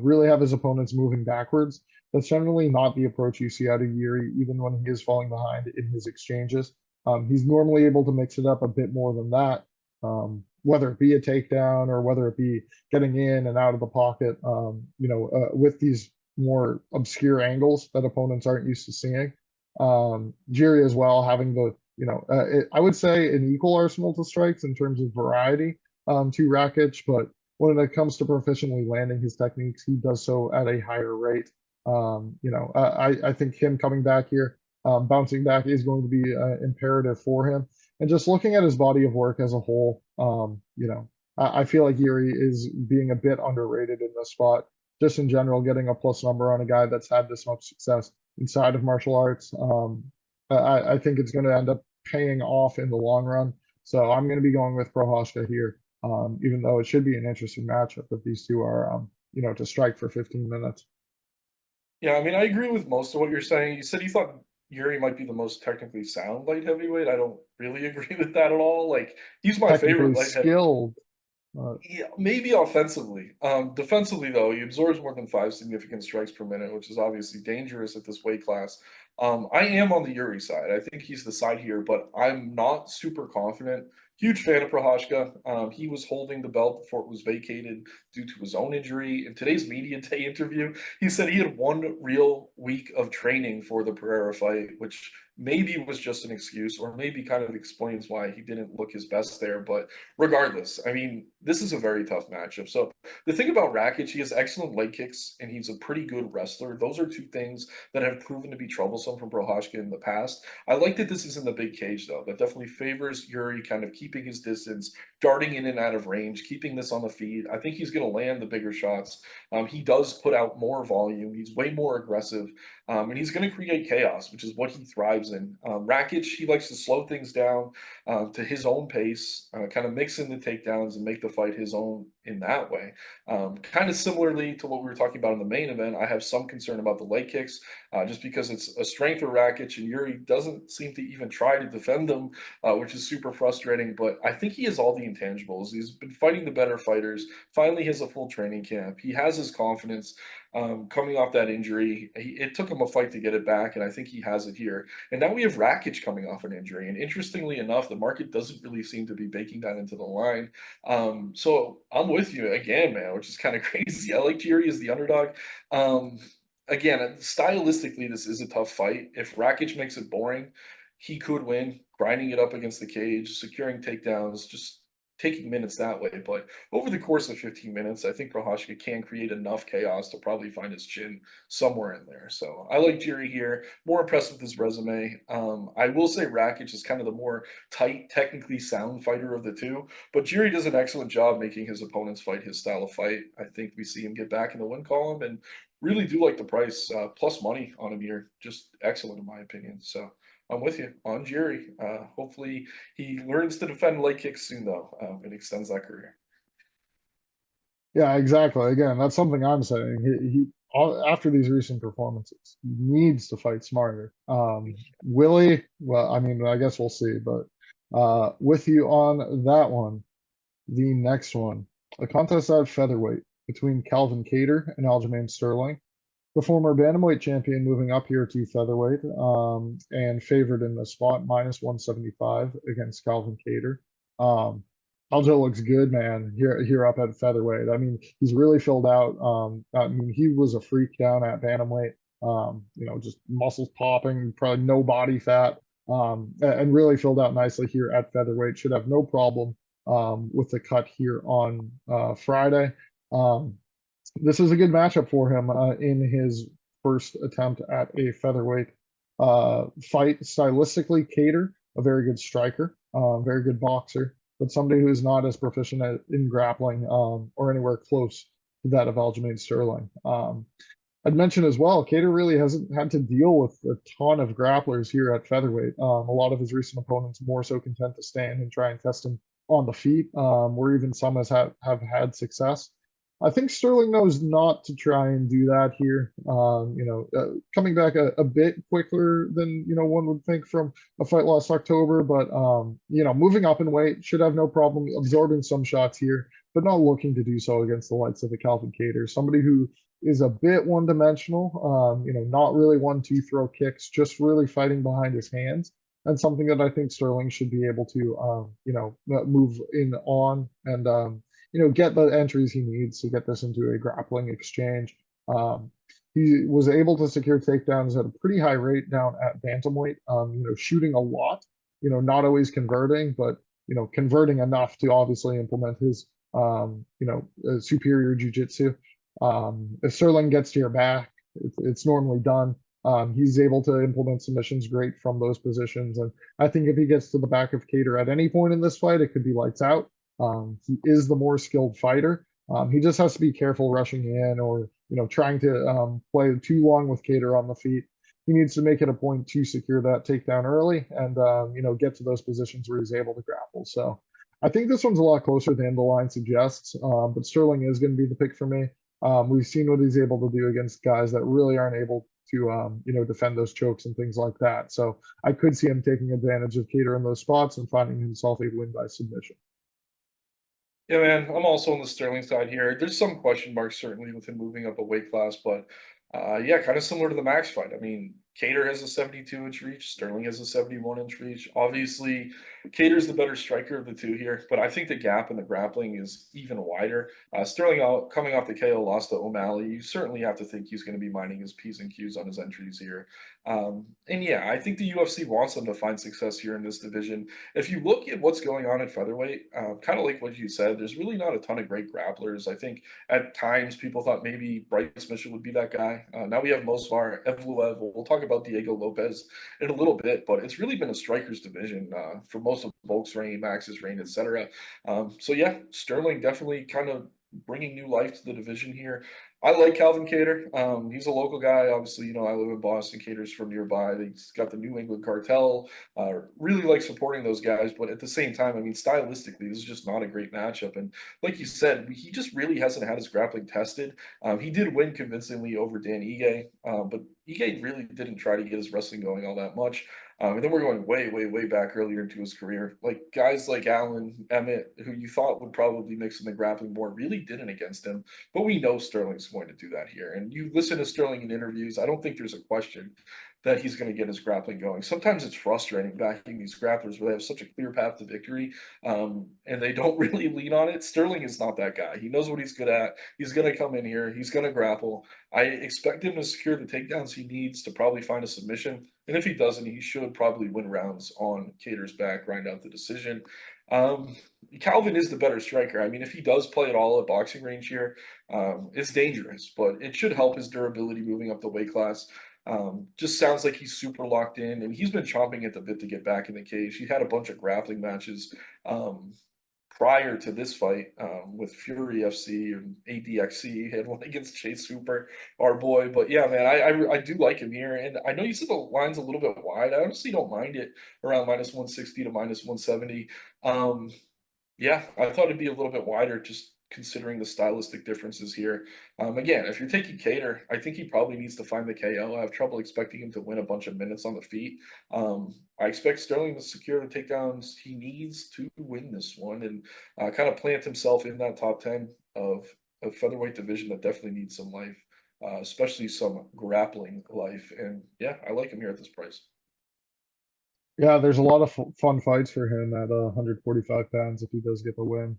really have his opponents moving backwards. That's generally not the approach you see out of Jiri, even when he is falling behind in his exchanges. He's normally able to mix it up a bit more than that, whether it be a takedown or whether it be getting in and out of the pocket, with these more obscure angles that opponents aren't used to seeing. Jiri as well, having I would say an equal arsenal to strikes in terms of variety to Rakic, but when it comes to proficiently landing his techniques, he does so at a higher rate. I think him coming back here, bouncing back is going to be imperative for him. And just looking at his body of work as a whole, I feel like Jiri is being a bit underrated in this spot. Just in general, getting a plus number on a guy that's had this much success inside of martial arts, I think it's going to end up paying off in the long run. So I'm going to be going with Prochazka here, even though it should be an interesting matchup if these two are, to strike for 15 minutes. Yeah, I mean, I agree with most of what you're saying. You said you thought Yuri might be the most technically sound light heavyweight. I don't really agree with that at all. Like, he's my favorite Technically light heavyweight. skilled. Yeah, maybe offensively. Defensively, though, he absorbs more than 5 significant strikes per minute, which is obviously dangerous at this weight class. I am on the Yuri side. I think he's the side here, but I'm not super confident. Huge fan of Prochazka. He was holding the belt before it was vacated due to his own injury. In today's media day interview, he said he had 1 real week of training for the Pereira fight, which maybe it was just an excuse, or maybe kind of explains why he didn't look his best there. But regardless, I mean, this is a very tough matchup. So the thing about Rakic, he has excellent leg kicks and he's a pretty good wrestler. Those are two things that have proven to be troublesome from Prochazka in the past. I like that this is in the big cage, though. That definitely favors Yuri kind of keeping his distance, darting in and out of range, keeping this on the feet. I think he's going to land the bigger shots. He does put out more volume. He's way more aggressive, and he's going to create chaos, which is what he thrives in. Rakic, he likes to slow things down to his own pace, kind of mix in the takedowns and make the fight his own in that way. Kind of similarly to what we were talking about in the main event, I have some concern about the leg kicks, just because it's a strength of Rakic, and Yuri doesn't seem to even try to defend them, which is super frustrating. But I think he has all the intangibles. He's been fighting the better fighters. Finally, has a full training camp. He has his confidence. Coming off that injury, it took him a fight to get it back, and I think he has it here. And now we have Rakic coming off an injury, and interestingly enough, the market doesn't really seem to be baking that into the line. So I'm with you again, man, which is kind of crazy. I like Jiri as the underdog. Um, Again, stylistically, this is a tough fight. If Rakic makes it boring, he could win, grinding it up against the cage, securing takedowns, just taking minutes that way. But over the course of 15 minutes, I think Prochazka can create enough chaos to probably find his chin somewhere in there. So I like Jiri here. More impressed with his resume. I will say Rakic is kind of the more tight, technically sound fighter of the two, but Jiri does an excellent job making his opponents fight his style of fight. I think we see him get back in the win column, and really do like the price, plus money on him here. Just excellent in my opinion. So I'm with you on Jiri. Hopefully he learns to defend leg kicks soon, though, and extends that career. Yeah, exactly. Again, that's something I'm saying. After these recent performances, he needs to fight smarter. Willie, well, I mean, I guess we'll see. But with you on that one, the next one, a contest at featherweight between Calvin Kattar and Aljamain Sterling. The former bantamweight champion moving up here to featherweight, and favored in the spot minus 175 against Calvin Kattar. Aljo looks good, man, here up at featherweight. I mean, he's really filled out. I mean, he was a freak down at bantamweight. Just muscles popping, probably no body fat, and really filled out nicely here at featherweight. Should have no problem with the cut here on Friday. This is a good matchup for him in his first attempt at a featherweight fight. Stylistically, Kattar, a very good striker, very good boxer, but somebody who is not as proficient in grappling or anywhere close to that of Aljamain Sterling. I'd mention as well, Kattar really hasn't had to deal with a ton of grapplers here at featherweight. A lot of his recent opponents more so content to stand and try and test him on the feet, where even some have had success. I think Sterling knows not to try and do that here. Coming back a bit quicker than one would think from a fight last October, but moving up in weight should have no problem absorbing some shots here, but not looking to do so against the likes of the Calvin Kattar, somebody who is a bit one-dimensional. Not really one-two throw kicks, just really fighting behind his hands, and something that I think Sterling should be able to move in on and get the entries he needs to get this into a grappling exchange. He was able to secure takedowns at a pretty high rate down at bantamweight, shooting a lot, not always converting, but, converting enough to obviously implement his, superior jujitsu. If Sterling gets to your back, it's normally done. He's able to implement submissions great from those positions. And I think if he gets to the back of Kattar at any point in this fight, it could be lights out. He is the more skilled fighter. He just has to be careful rushing in or trying to play too long with Kattar on the feet. He needs to make it a point to secure that takedown early and get to those positions where he's able to grapple. So I think this one's a lot closer than the line suggests, but Sterling is going to be the pick for me. We've seen what he's able to do against guys that really aren't able to defend those chokes and things like that. So I could see him taking advantage of Kattar in those spots and finding himself a win by submission. Yeah, man, I'm also on the Sterling side here. There's some question marks certainly with him moving up a weight class, but yeah, kind of similar to the Max fight. I mean, Kattar has a 72-inch reach. Sterling has a 71-inch reach. Obviously, Cater's the better striker of the two here, but I think the gap in the grappling is even wider. Sterling coming off the KO loss to O'Malley, you certainly have to think he's going to be minding his P's and Q's on his entries here. And yeah, I think the UFC wants them to find success here in this division. If you look at what's going on at featherweight, kind of like what you said, there's really not a ton of great grapplers. I think at times people thought maybe Bryce Mitchell would be that guy. Now we have Mosvar, Evloev. We'll talk about Diego Lopes in a little bit, but it's really been a strikers division for most of Volk's reign, Max's reign, etc. So yeah, Sterling definitely kind of bringing new life to the division here. I like Calvin Kattar. He's a local guy. Obviously, I live in Boston. Kattar's from nearby. He's got the New England cartel. Really like supporting those guys, but at the same time, I mean, stylistically, this is just not a great matchup. And like you said, he just really hasn't had his grappling tested. He did win convincingly over Dan Ige, but Ige really didn't try to get his wrestling going all that much. And then we're going way, way, way back earlier into his career. Like guys like Allen, Emmett, who you thought would probably mix in the grappling more, really didn't against him. But we know Sterling's going to do that here. And you listen to Sterling in interviews, I don't think there's a question that he's going to get his grappling going. Sometimes it's frustrating backing these grapplers where they have such a clear path to victory and they don't really lean on it. Sterling is not that guy. He knows what he's good at. He's going to come in here. He's going to grapple. I expect him to secure the takedowns he needs to probably find a submission. And if he doesn't, he should probably win rounds on Kattar's back, grind out the decision. Calvin is the better striker. I mean, if he does play at all at boxing range here, it's dangerous, but it should help his durability moving up the weight class. Just sounds like he's super locked in, and he's been chomping at the bit to get back in the cage. He had a bunch of grappling matches prior to this fight with Fury FC and ADXC. He had one against Chase Hooper, our boy. But yeah, man, I do like him here. And I know you said the line's a little bit wide. I honestly don't mind it around minus 160 to minus 170. Yeah, I thought it'd be a little bit wider just considering the stylistic differences here. Again, if you're taking Kattar, I think he probably needs to find the KO. I have trouble expecting him to win a bunch of minutes on the feet. I expect Sterling to secure the takedowns he needs to win this one and kind of plant himself in that top 10 of a featherweight division that definitely needs some life, especially some grappling life. And yeah, I like him here at this price. Yeah, there's a lot of fun fights for him at 145 pounds if he does get the win.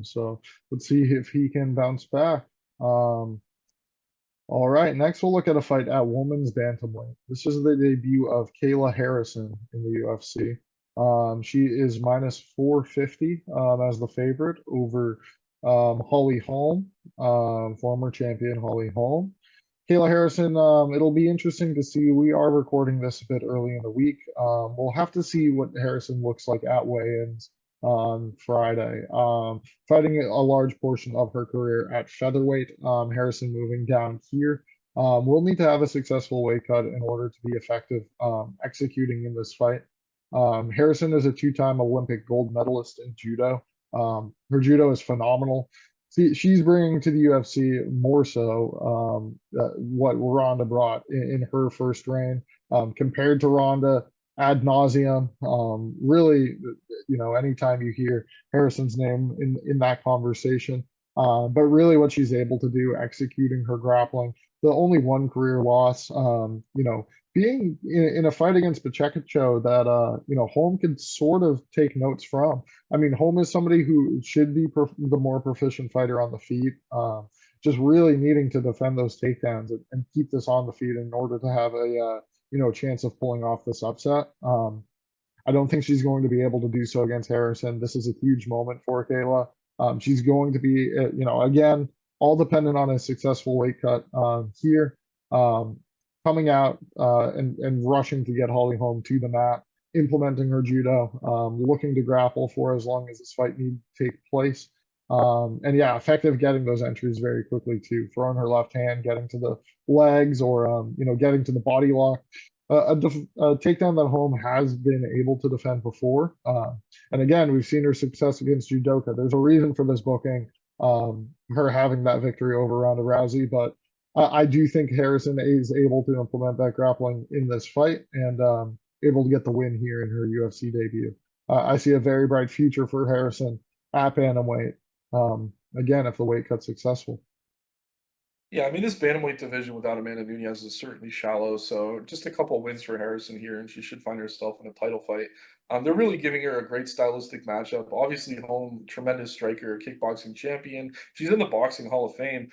So let's see if he can bounce back. All right, next we'll look at a fight at women's bantamweight. This is the debut of Kayla Harrison in the UFC. She is minus 450 as the favorite over Holly Holm, former champion Holly Holm. Kayla Harrison, it'll be interesting to see. We are recording this a bit early in the week. We'll have to see what Harrison looks like at weigh-ins on Friday. Fighting a large portion of her career at featherweight, Harrison moving down here. We'll need to have a successful weight cut in order to be effective executing in this fight. Harrison is a two-time Olympic gold medalist in judo. Her judo is phenomenal. She's bringing to the UFC more so what Ronda brought in her first reign compared to Ronda ad nauseum. Really, anytime you hear Harrison's name in that conversation, but really what she's able to do executing her grappling, the only one career loss, being in a fight against Pacheco that Holm could sort of take notes from. I mean, Holm is somebody who should be the more proficient fighter on the feet, just really needing to defend those takedowns and keep this on the feet in order to have a chance of pulling off this upset. I don't think she's going to be able to do so against Harrison. This is a huge moment for Kayla. She's going to be, again, all dependent on a successful weight cut here. Coming out and rushing to get Holly Holm to the mat, implementing her judo, looking to grapple for as long as this fight need to take place. And yeah, effective getting those entries very quickly too, throwing her left hand, getting to the legs or, getting to the body lock. A takedown that Holm has been able to defend before. And again, we've seen her success against judoka. There's a reason for this booking, her having that victory over Ronda Rousey, but I do think Harrison is able to implement that grappling in this fight and able to get the win here in her UFC debut. I see a very bright future for Harrison at bantamweight. Again, if the weight cut's successful. Yeah, I mean, this bantamweight division without Amanda Nunes is certainly shallow. So just a couple wins for Harrison here, and she should find herself in a title fight. They're really giving her a great stylistic matchup. Obviously, Holm, tremendous striker, kickboxing champion. She's in the Boxing Hall of Fame.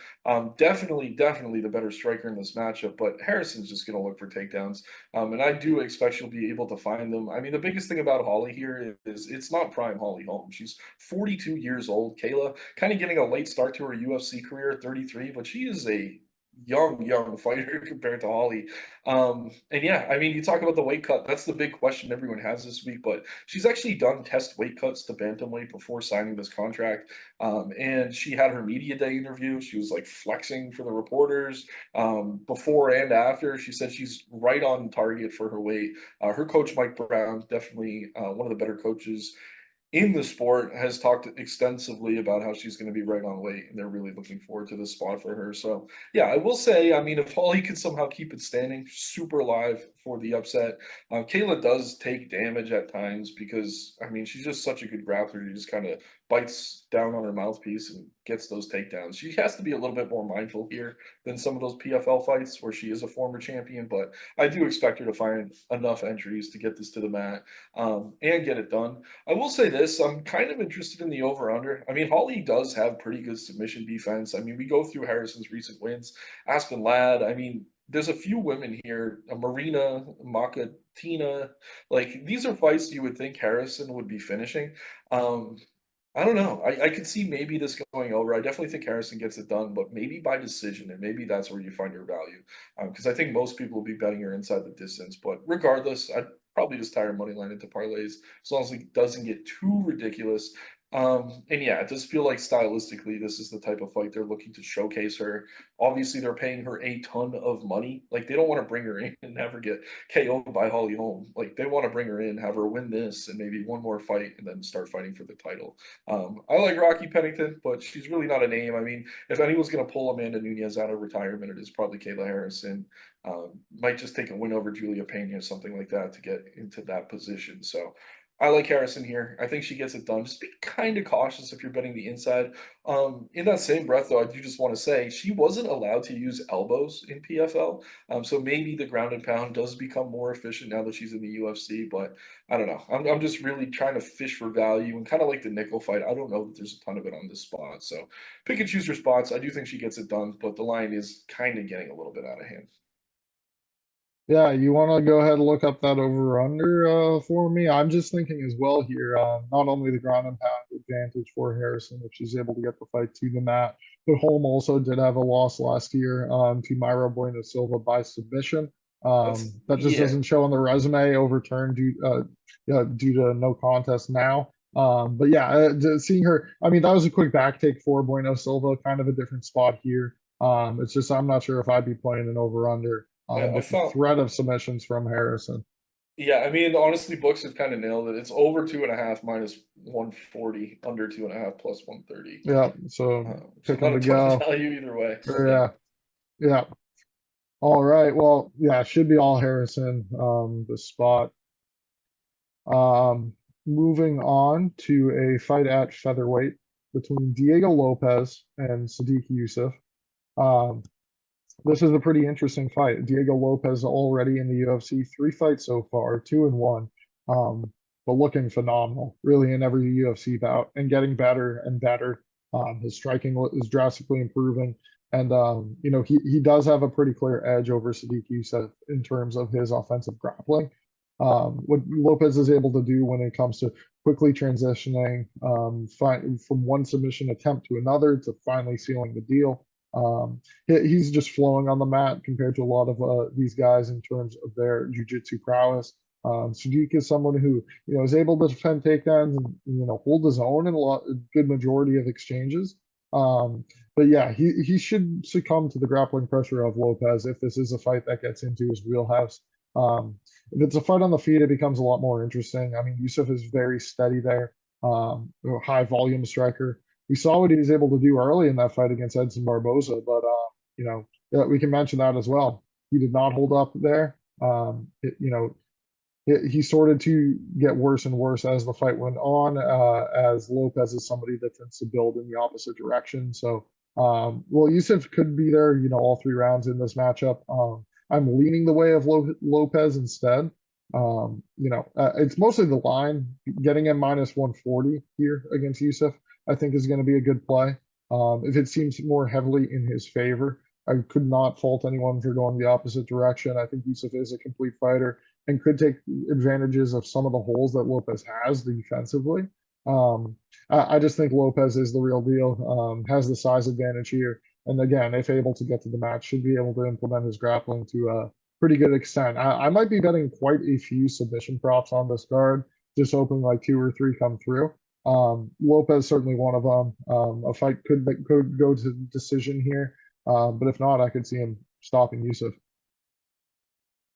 Definitely the better striker in this matchup. But Harrison's just going to look for takedowns, and I do expect she'll be able to find them. I mean, the biggest thing about Holly here is it's not prime Holly Holm. She's 42 years old. Kayla kind of getting a late start to her UFC career at 33, but she is a young fighter compared to Holly. And yeah, I mean, you talk about the weight cut. That's the big question everyone has this week. But she's actually done test weight cuts to bantamweight before signing this contract. And she had her media day interview. She was like flexing for the reporters before and after. She said she's right on target for her weight. Her coach Mike Brown, definitely one of the better coaches in the sport, has talked extensively about how she's going to be right on weight, and they're really looking forward to this spot for her. So, yeah, I will say, I mean, if Holly could somehow keep it standing, super live for the upset. Kayla does take damage at times because, I mean, she's just such a good grappler. She just kind of bites down on her mouthpiece and gets those takedowns. She has to be a little bit more mindful here than some of those PFL fights where she is a former champion, but I do expect her to find enough entries to get this to the mat and get it done. I will say this, I'm kind of interested in the over/under. I mean, Holly does have pretty good submission defense. I mean, we go through Harrison's recent wins, Aspen Ladd. I mean, there's a few women here, Marina, Tina. Like, these are fights you would think Harrison would be finishing. Um, I don't know. I could see maybe this going over. I definitely think Harrison gets it done, but maybe by decision, and maybe that's where you find your value. Because I think most people will be betting her inside the distance. But regardless, I'd probably just tie her money line into parlays as long as it doesn't get too ridiculous. And yeah, it does feel like stylistically, this is the type of fight they're looking to showcase her. Obviously, they're paying her a ton of money. Like, they don't want to bring her in and have her get KO'd by Holly Holm. Like, they want to bring her in, have her win this, and maybe one more fight, and then start fighting for the title. I like Rocky Pennington, but she's really not a name. I mean, if anyone's going to pull Amanda Nunes out of retirement, it is probably Kayla Harrison. Might just take a win over Julia Pena or something like that to get into that position. So I like Harrison here. I think she gets it done. Just be kind of cautious if you're betting the inside. In that same breath, though, I do just want to say she wasn't allowed to use elbows in PFL. So maybe the ground and pound does become more efficient now that she's in the UFC. But I don't know. I'm just really trying to fish for value and kind of like the nickel fight. I don't know that there's a ton of it on this spot. So pick and choose your spots. I do think she gets it done, but the line is kind of getting a little bit out of hand. Yeah, you want to go ahead and look up that over under for me? I'm just thinking as well here, not only the ground and pound advantage for Harrison if she's able to get the fight to the mat, but Holm also did have a loss last year to Myra Bueno Silva by submission. That's That just yeah. doesn't show on the resume, overturned due to no contest now. But yeah, seeing her, I mean, that was a quick back take for Bueno Silva, kind of a different spot here. It's just I'm not sure if I'd be playing an over under I with the found threat of submissions from Harrison. Yeah, I mean, honestly, books have kind of nailed it. It's over 2.5 minus 140, under 2.5 plus 130. Yeah, so So pick them not to a ton of go. value either way. Yeah. Yeah, yeah. All right. Well, yeah, should be all Harrison, the spot. Um, Moving on to a fight at featherweight between Diego Lopes and Sodiq Yusuff. Um, this is a pretty interesting fight. Diego Lopes already in the UFC, 3 fights so far, 2-1, but looking phenomenal, really in every UFC bout and getting better and better. His striking is drastically improving, and he does have a pretty clear edge over Sadiq Youssef in terms of his offensive grappling. What Lopes is able to do when it comes to quickly transitioning from one submission attempt to another to finally sealing the deal. He's just flowing on the mat compared to a lot of these guys in terms of their jiu-jitsu prowess. Sadiq is someone who is able to defend takedowns and hold his own in a good majority of exchanges. But yeah, he should succumb to the grappling pressure of Lopes if this is a fight that gets into his wheelhouse. If it's a fight on the feet, it becomes a lot more interesting. I mean, Yusuff is very steady there, high volume striker. We saw what he was able to do early in that fight against Edson Barboza, but yeah, we can mention that as well. He did not hold up there. He started to get worse and worse as the fight went on, as Lopes is somebody that tends to build in the opposite direction. So Well, Yusuff could be there, all 3 rounds in this matchup. I'm leaning the way of Lopez instead. It's mostly the line. Getting him minus 140 here against Yusuff, I think is going to be a good play. If it seems more heavily in his favor, I could not fault anyone for going the opposite direction. I think Yusuff is a complete fighter and could take advantages of some of the holes that Lopez has defensively. Um, I just think Lopez is the real deal, has the size advantage here. And again, if able to get to the match, should be able to implement his grappling to a pretty good extent. I might be betting quite a few submission props on this card, just hoping like 2 or 3 come through. Lopez certainly one of them. A fight could go to decision here, but if not, I could see him stopping Yusuff.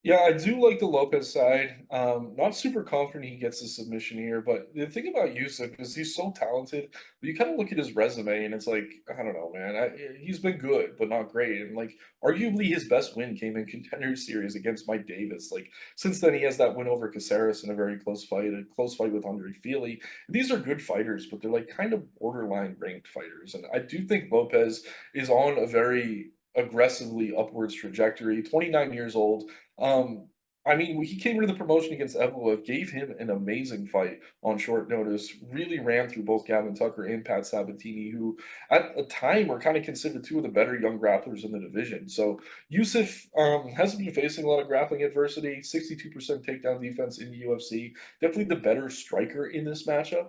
Yeah, I do like the Lopez side. Not super confident he gets the submission here, but the thing about Yusuff is he's so talented. But you kind of look at his resume, and it's like I don't know, man. He's been good, but not great. And like, arguably, his best win came in Contender Series against Mike Davis. Like, since then, he has that win over Caceres in a very close fight, a close fight with Andre Fili. These are good fighters, but they're like kind of borderline ranked fighters. And I do think Lopez is on a very aggressively upwards trajectory. 29 years old. um, I mean, he came into the promotion against Evloev, gave him an amazing fight on short notice, really ran through both Gavin Tucker and Pat Sabatini, who at the time were kind of considered two of the better young grapplers in the division. So Yusuff hasn't been facing a lot of grappling adversity, 62% takedown defense in the UFC. Definitely the better striker in this matchup.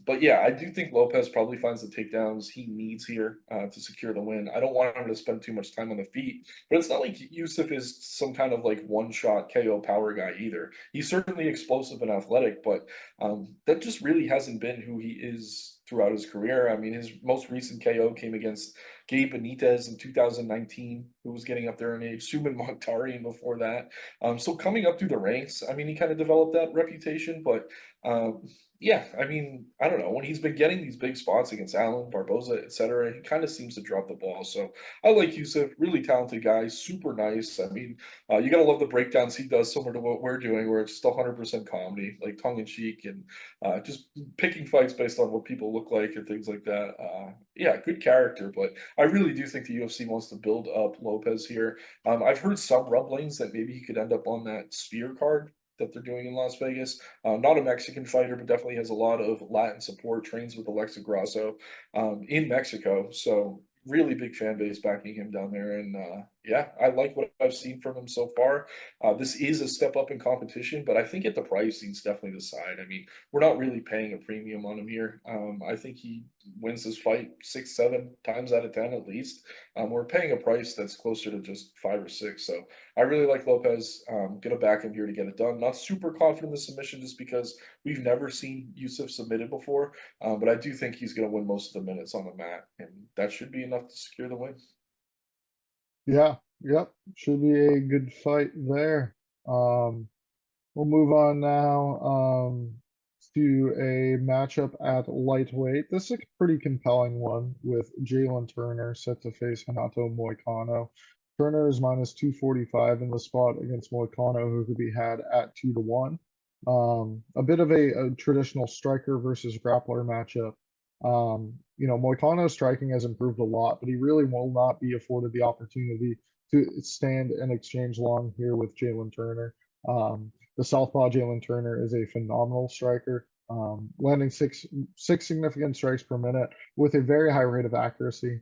But yeah, I do think Lopez probably finds the takedowns he needs here to secure the win. I don't want him to spend too much time on the feet, but it's not like Yusuff is some kind of like one-shot KO power guy either. He's certainly explosive and athletic, but that just really hasn't been who he is throughout his career. I mean, his most recent KO came against Gabe Benitez in 2019, who was getting up there in age, Suman Mokhtarian before that. So coming up through the ranks, I mean, he kind of developed that reputation, but yeah, I mean, I don't know. When he's been getting these big spots against Allen, Barboza, etc., he kind of seems to drop the ball. So I like Yusuff, really talented guy, super nice. I mean, you gotta love the breakdowns he does, similar to what we're doing, where it's just 100% comedy, like tongue in cheek, and just picking fights based on what people look like and things like that. Yeah, good character, but I really do think the UFC wants to build up Lopez here. I've heard some rumblings that maybe he could end up on that Sphere card that they're doing in Las Vegas. Not a Mexican fighter, but definitely has a lot of Latin support. Trains with Alexa Grasso in Mexico, so really big fan base backing him down there. And yeah, I like what I've seen from him so far. This is a step up in competition, but I think at the price, he's definitely the side. I mean, we're not really paying a premium on him here. I think he wins this fight 6, 7 times out of 10 at least. We're paying a price that's closer to just 5 or 6. So I really like Lopez. Gonna back him here to get it done. Not super confident in the submission just because we've never seen Yusuff submitted before. But I do think he's going to win most of the minutes on the mat, and that should be enough to secure the win. Yeah, yep, should be a good fight there. Um, We'll move on now to a matchup at lightweight. This is a pretty compelling one with Jalen Turner set to face Renato Moicano. Turner is minus 245 in the spot against Moicano, who could be had at 2 to 1. A bit of a traditional striker versus grappler matchup. Moicano's striking has improved a lot, but he really will not be afforded the opportunity to stand and exchange long here with Jalen Turner. The southpaw Jalen Turner is a phenomenal striker, landing six significant strikes per minute with a very high rate of accuracy.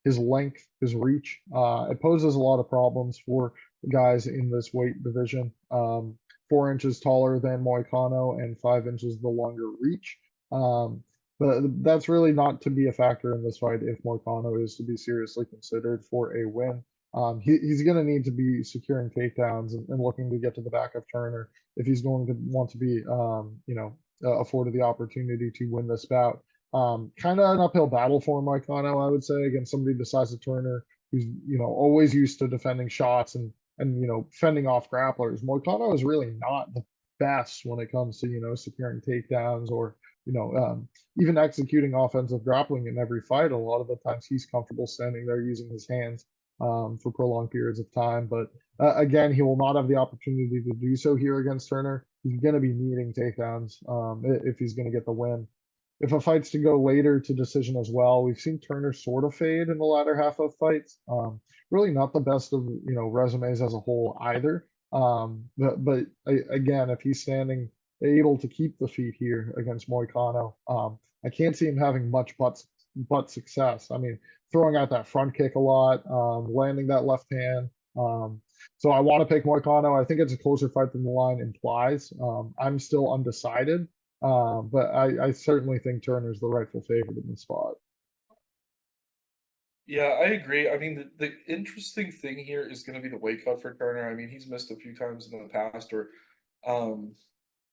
His length, his reach, it poses a lot of problems for guys in this weight division. 4 inches taller than Moicano and 5 inches the longer reach. But that's really not to be a factor in this fight if Moicano is to be seriously considered for a win. He's going to need to be securing takedowns and looking to get to the back of Turner if he's going to want to be, afforded the opportunity to win this bout. Kind of an uphill battle for Moicano, I would say, against somebody the size of Turner, who's always used to defending shots and fending off grapplers. Moicano is really not the best when it comes to securing takedowns or even executing offensive grappling in every fight. A lot of the times he's comfortable standing there using his hands for prolonged periods of time. But again, he will not have the opportunity to do so here against Turner. He's going to be needing takedowns if he's going to get the win. if a fight's to go later to decision as well, we've seen Turner sort of fade in the latter half of fights. Really not the best of resumes as a whole either. Again, if he's standing able to keep the feet here against Moicano, I can't see him having much but success. I mean, throwing out that front kick a lot, landing that left hand. So I want to pick Moicano. I think it's a closer fight than the line implies. I'm still undecided. But I certainly think Turner's the rightful favorite in the spot. Yeah, I agree. I mean, the interesting thing here is going to be the weight cut for Turner. I mean, he's missed a few times in the past, or um,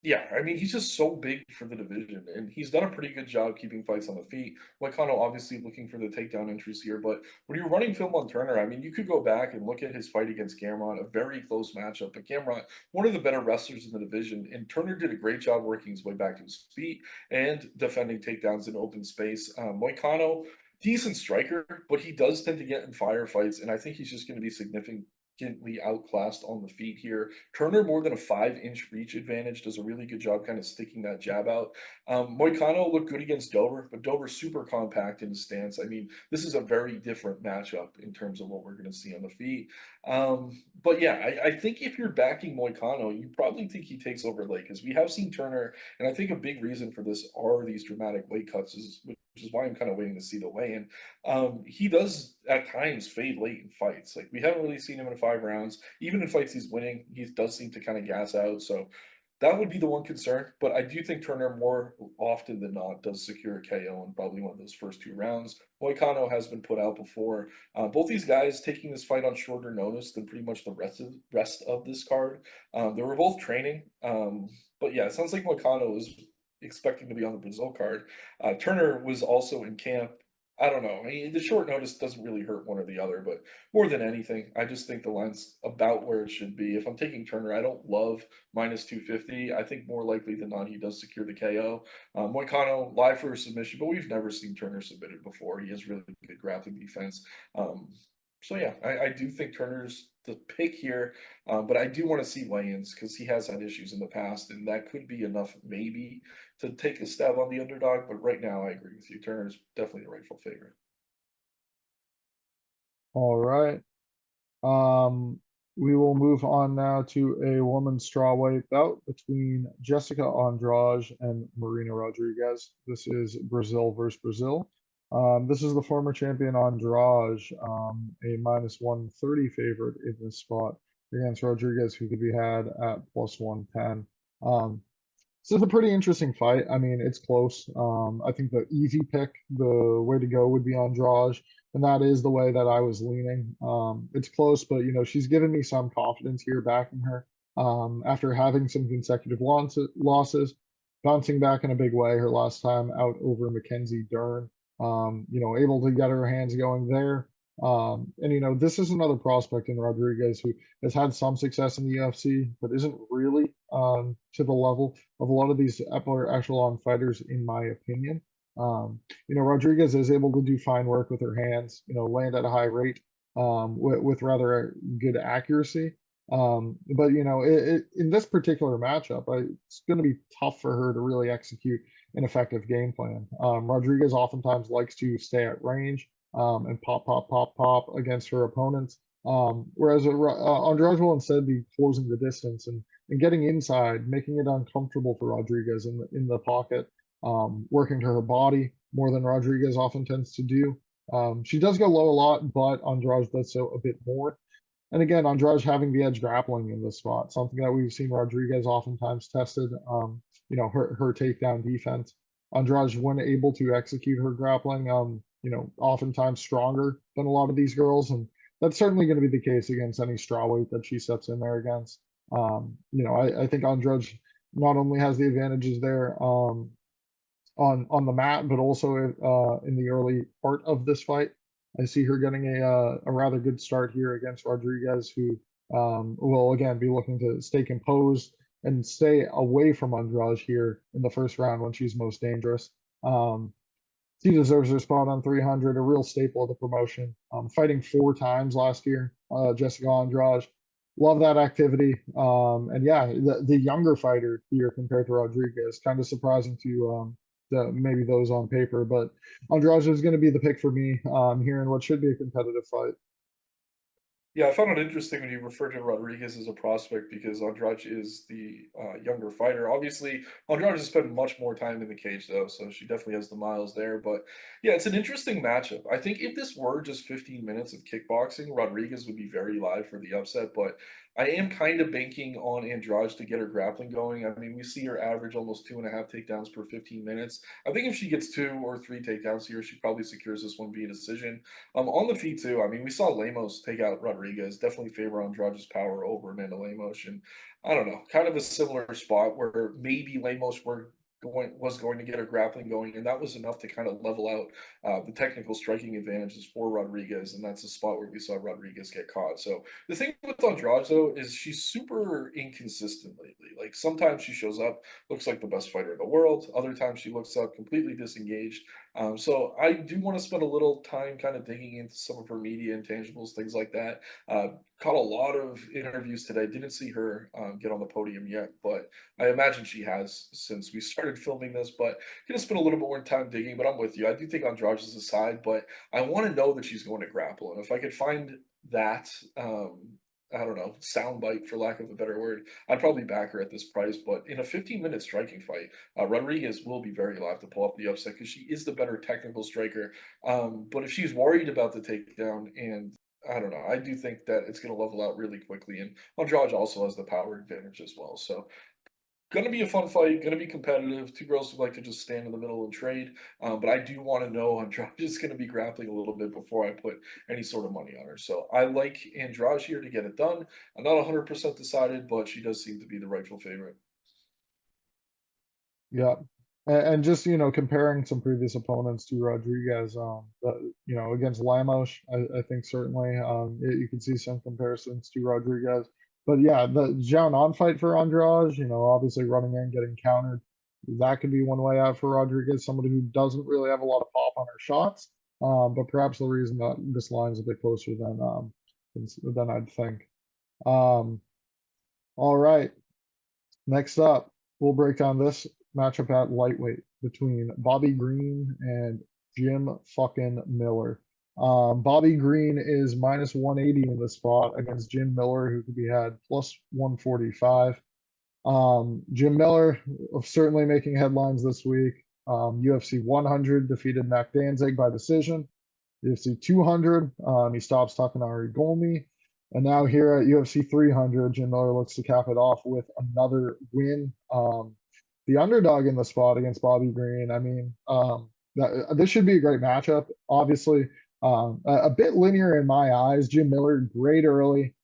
yeah, I mean, he's just so big for the division, and he's done a pretty good job keeping fights on the feet. Moicano obviously looking for the takedown entries here, but when you're running film on Turner, I mean, you could go back and look at his fight against Garbrandt, a very close matchup. But Garbrandt, one of the better wrestlers in the division, and Turner did a great job working his way back to his feet and defending takedowns in open space. Moicano, decent striker, but he does tend to get in firefights, and I think he's just going to be significantly outclassed on the feet here. Turner more than a 5-inch reach advantage, does a really good job kind of sticking that jab out. Moicano looked good against Dover, but Dover's super compact in his stance. I mean, this is a very different matchup in terms of what we're going to see on the feet. But yeah, I think if you're backing Moicano, you probably think he takes over late because we have seen Turner, and I think a big reason for this are these dramatic weight cuts, which is why I'm kind of waiting to see the weigh-in. He does at times fade late in fights. Like we haven't really seen him in 5 rounds. Even in fights he's winning, he does seem to kind of gas out. So that would be the one concern. But I do think Turner more often than not does secure a KO in probably one of those first 2 rounds. Moicano has been put out before. Both these guys taking this fight on shorter notice than pretty much the rest of this card. They were both training. But yeah, it sounds like Moicano is expecting to be on the Brazil card. Turner was also in camp. I don't know. I mean, the short notice doesn't really hurt one or the other, but more than anything, I just think the line's about where it should be. If I'm taking Turner, I don't love minus 250. I think more likely than not he does secure the KO. Moicano live for a submission, but we've never seen Turner submitted before. He has really good grappling defense. Um, so yeah, I do think Turner's the pick here, but I do want to see weigh-ins because he has had issues in the past, and that could be enough maybe to take a stab on the underdog. But right now, I agree with you. Turner's definitely the rightful favorite. All right. Um, we will move on now to a women's strawweight bout between Jessica Andrade and Marina Rodriguez. This is Brazil versus Brazil. This is the former champion Andrade, a minus 130 favorite in this spot against Rodriguez, who could be had at plus 110. This is a pretty interesting fight. I mean, it's close. I think the easy pick, the way to go would be Andrade, and that is the way that I was leaning. It's close, but she's given me some confidence here backing her. After having some consecutive losses, bouncing back in a big way her last time out over Mackenzie Dern. Able to get her hands going there. And this is another prospect in Rodriguez who has had some success in the UFC, but isn't really to the level of a lot of these upper echelon fighters, in my opinion. Rodriguez is able to do fine work with her hands, land at a high rate with rather good accuracy. But in this particular matchup, it's going to be tough for her to really execute an effective game plan. Rodriguez oftentimes likes to stay at range and pop, pop, pop, pop against her opponents. Whereas Andrade will instead be closing the distance and getting inside, making it uncomfortable for Rodriguez in the pocket, working to her body more than Rodriguez often tends to do. She does go low a lot, but Andrade does so a bit more. And again, Andrade having the edge grappling in this spot, something that we've seen Rodriguez oftentimes tested. Her takedown defense. Andrade, when able to execute her grappling, oftentimes stronger than a lot of these girls, and that's certainly going to be the case against any strawweight that she steps in there against. I think Andrade not only has the advantages there on the mat, but also in the early part of this fight. I see her getting a rather good start here against Rodriguez, who will again be looking to stay composed and stay away from Andrade here in the first round when she's most dangerous. She deserves her spot on 300, a real staple of the promotion. Fighting 4 times last year, Jessica Andrade. Love that activity. And yeah, the younger fighter here compared to Rodriguez, kind of surprising to maybe those on paper. But Andrade is going to be the pick for me here in what should be a competitive fight. Yeah, I found it interesting when you referred to Rodriguez as a prospect because Andrade is the younger fighter. Obviously, Andrade has spent much more time in the cage, though, so she definitely has the miles there. But yeah, it's an interesting matchup. I think if this were just 15 minutes of kickboxing, Rodriguez would be very live for the upset. But I am kind of banking on Andrade to get her grappling going. I mean, we see her average almost 2.5 takedowns per 15 minutes. I think if she gets 2 or 3 takedowns here, she probably secures this one via decision. On the feet too. I mean, we saw Lemos take out Rodriguez, definitely favor Andrade's power over Amanda Lemos, and I don't know, kind of a similar spot where maybe Lemos was going to get her grappling going, and that was enough to kind of level out the technical striking advantages for Rodriguez, and that's a spot where we saw Rodriguez get caught. So the thing with Andrade though is she's super inconsistent lately. Like sometimes she shows up, looks like the best fighter in the world. Other times she looks up completely disengaged. So I do want to spend a little time kind of digging into some of her media intangibles, things like that. Caught a lot of interviews today. Didn't see her get on the podium yet, but I imagine she has since we started filming this. But gonna spend a little bit more time digging. But I'm with you. I do think Andrade is a side, but I want to know that she's going to grapple, and if I could find that. I don't know, soundbite for lack of a better word. I'd probably back her at this price, but in a 15-minute striking fight, Rodriguez will be very live to pull off the upset because she is the better technical striker. But if she's worried about the takedown, and I don't know, I do think that it's going to level out really quickly. And Andrade also has the power advantage as well. So going to be a fun fight, going to be competitive. Two girls who like to just stand in the middle and trade. But I do want to know Andrade is going to be grappling a little bit before I put any sort of money on her. So I like Andrade here to get it done. I'm not 100% decided, but she does seem to be the rightful favorite. Yeah. And just, comparing some previous opponents to Rodriguez, against Lamos, I think certainly you can see some comparisons to Rodriguez. But yeah, the Xioanan fight for Andrade, obviously running in, getting countered, that could be one way out for Rodriguez, somebody who doesn't really have a lot of pop on her shots. But perhaps the reason that this line is a bit closer than I'd think. Um, all right. Next up, we'll break down this matchup at lightweight between Bobby Green and Jim fucking Miller. Bobby Green is minus 180 in the spot against Jim Miller, who could be had plus 145. Jim Miller certainly making headlines this week. UFC 100 defeated Mac Danzig by decision. UFC 200, he stops Takanori Golmi. And now here at UFC 300, Jim Miller looks to cap it off with another win. The underdog in the spot against Bobby Green. I mean, this should be a great matchup. Obviously, a bit linear in my eyes. Jim Miller, great early,